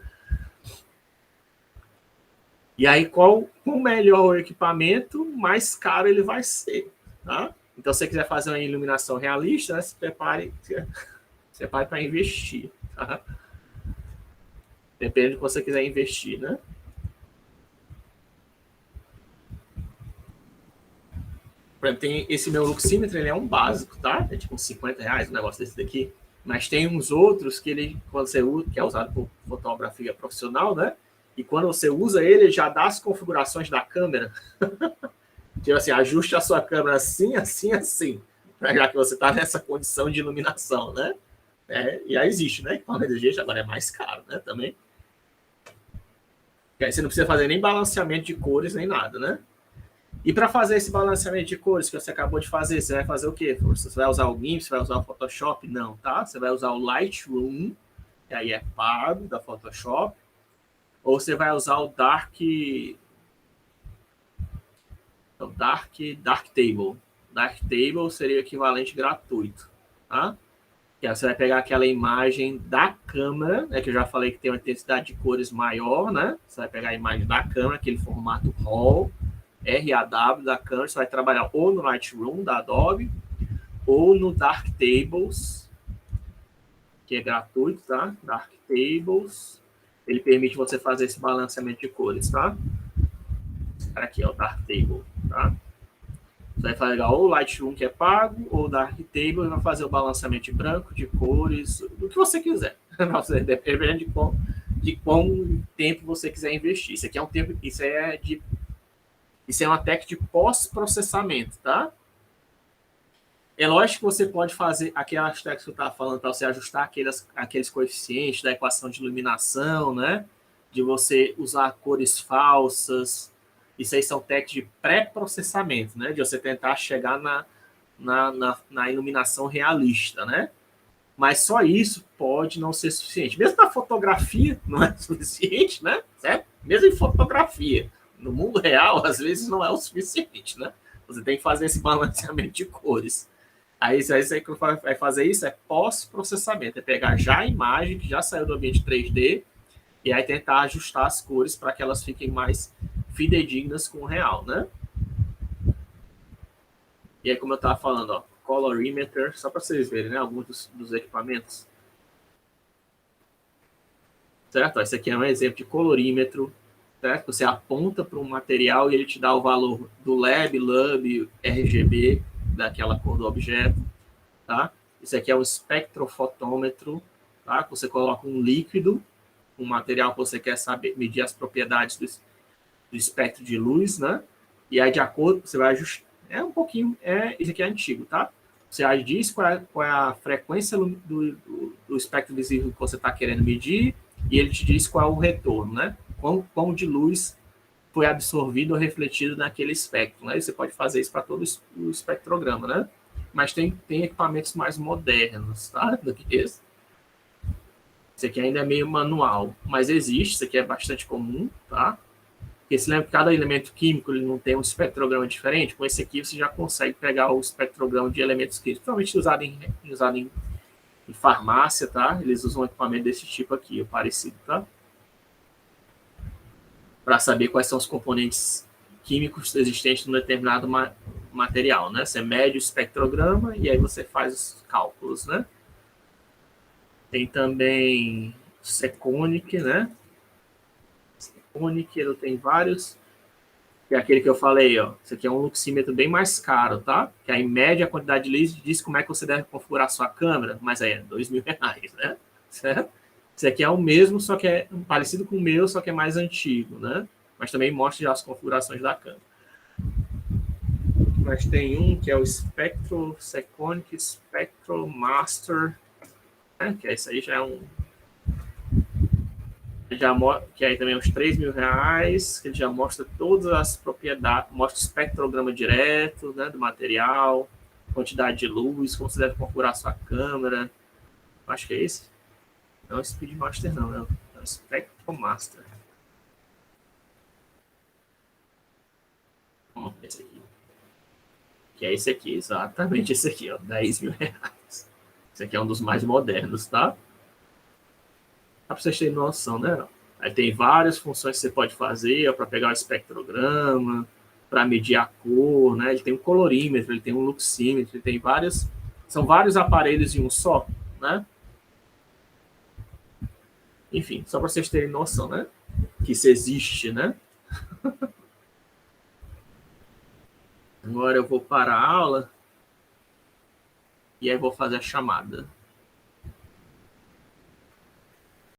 E aí, qual o melhor equipamento, mais caro ele vai ser. Tá? Então, se você quiser fazer uma iluminação realista, né, se prepare para investir. Tá? Depende do que você quiser investir, né? Por exemplo, tem esse meu Luximeter, ele é um básico, tá? É tipo uns R$50, um negócio desse daqui. Mas tem uns outros que ele, quando você usa, que é usado por fotografia profissional, né? E quando você usa ele já dá as configurações da câmera. Tipo assim, ajuste a sua câmera assim, assim, assim. Já que você está nessa condição de iluminação, né? E aí existe, né? Equipamento de gente agora é mais caro, né? Também. E aí você não precisa fazer nem balanceamento de cores, nem nada, né? E para fazer esse balanceamento de cores que você acabou de fazer, você vai fazer o quê? Você vai usar o GIMP, você vai usar o Photoshop? Não, tá? Você vai usar o Lightroom, que aí é pago, da Photoshop. Ou você vai usar o Dark Então, Darktable. Darktable seria o equivalente gratuito, tá? Que aí você vai pegar aquela imagem da câmera, né, que eu já falei que tem uma intensidade de cores maior, né? Você vai pegar a imagem da câmera, aquele formato RAW, RAW da câmera, você vai trabalhar ou no Lightroom da Adobe, ou no Darktables, que é gratuito, tá? Darktables, ele permite você fazer esse balanceamento de cores, tá? Aqui é o Darktable, tá? Você vai fazer ou o Lightroom, que é pago, ou o Darktable, e vai fazer o balanceamento de branco, de cores, do que você quiser. Dependendo de quão tempo você quiser investir. Isso aqui é um tempo, isso é uma técnica de pós-processamento, tá? É lógico que você pode fazer aquelas técnicas que eu estava falando para você ajustar aqueles coeficientes da equação de iluminação, né? De você usar cores falsas. Isso aí são técnicas de pré-processamento, né? De você tentar chegar na iluminação realista, né? Mas só isso pode não ser suficiente. Mesmo na fotografia não é suficiente, né? Certo? Mesmo em fotografia. No mundo real, às vezes não é o suficiente, né? Você tem que fazer esse balanceamento de cores. Aí que vai fazer isso é pós-processamento. É pegar já a imagem que já saiu do ambiente 3D e aí tentar ajustar as cores para que elas fiquem mais fidedignas com o real, né? E aí, como eu estava falando, ó, colorimeter, só para vocês verem, né? Alguns dos equipamentos. Certo? Esse aqui é um exemplo de colorímetro, certo? Você aponta para um material e ele te dá o valor do LEB, LUB, RGB, daquela cor do objeto, tá? Esse aqui é um espectrofotômetro, tá? Você coloca um líquido, um material que você quer saber, medir as propriedades do espectro de luz, né? E aí, de acordo, você vai ajustar. É um pouquinho, isso aqui é antigo, tá? Você diz qual é a frequência do espectro visível que você está querendo medir e ele te diz qual é o retorno, né? Quão de luz foi absorvido ou refletido naquele espectro, né? E você pode fazer isso para todo o espectrograma, né? Mas tem equipamentos mais modernos, tá? Do que esse. Esse aqui ainda é meio manual, mas existe, isso aqui é bastante comum, tá? Porque se lembra que cada elemento químico ele não tem um espectrograma diferente, com esse aqui você já consegue pegar o espectrograma de elementos químicos, principalmente usado em farmácia, tá? Eles usam um equipamento desse tipo aqui, parecido, tá? Para saber quais são os componentes químicos existentes num determinado material, né? Você mede o espectrograma e aí você faz os cálculos, né? Tem também Seconic, né? Seconic, ele tem vários. Que é aquele que eu falei, ó. Isso aqui é um luxímetro bem mais caro, tá? Que aí mede a quantidade de luz e diz como é que você deve configurar a sua câmera, mas aí é R$2.000, né? Certo? Esse aqui é o mesmo, só que é parecido com o meu, só que é mais antigo, né? Mas também mostra já as configurações da câmera. Mas tem um que é o Spectro Seconic Spectromaster, né? Que esse aí já é um que aí também é uns R$3.000, que ele já mostra todas as propriedades, mostra o espectrograma direto, né, do material, quantidade de luz, como você deve configurar a sua câmera. Acho que é esse. Não é o Speedmaster, não, é o Spectromaster. Esse aqui. Que é esse aqui, exatamente esse aqui, ó, R$10.000. Esse aqui é um dos mais modernos, tá? Dá para vocês terem noção, né? Aí tem várias funções que você pode fazer para pegar o espectrograma, para medir a cor, né? Ele tem um colorímetro, ele tem um luxímetro, ele tem vários. São vários aparelhos em um só, né? Enfim, só para vocês terem noção, né? Que isso existe, né? Agora eu vou parar a aula e aí vou fazer a chamada.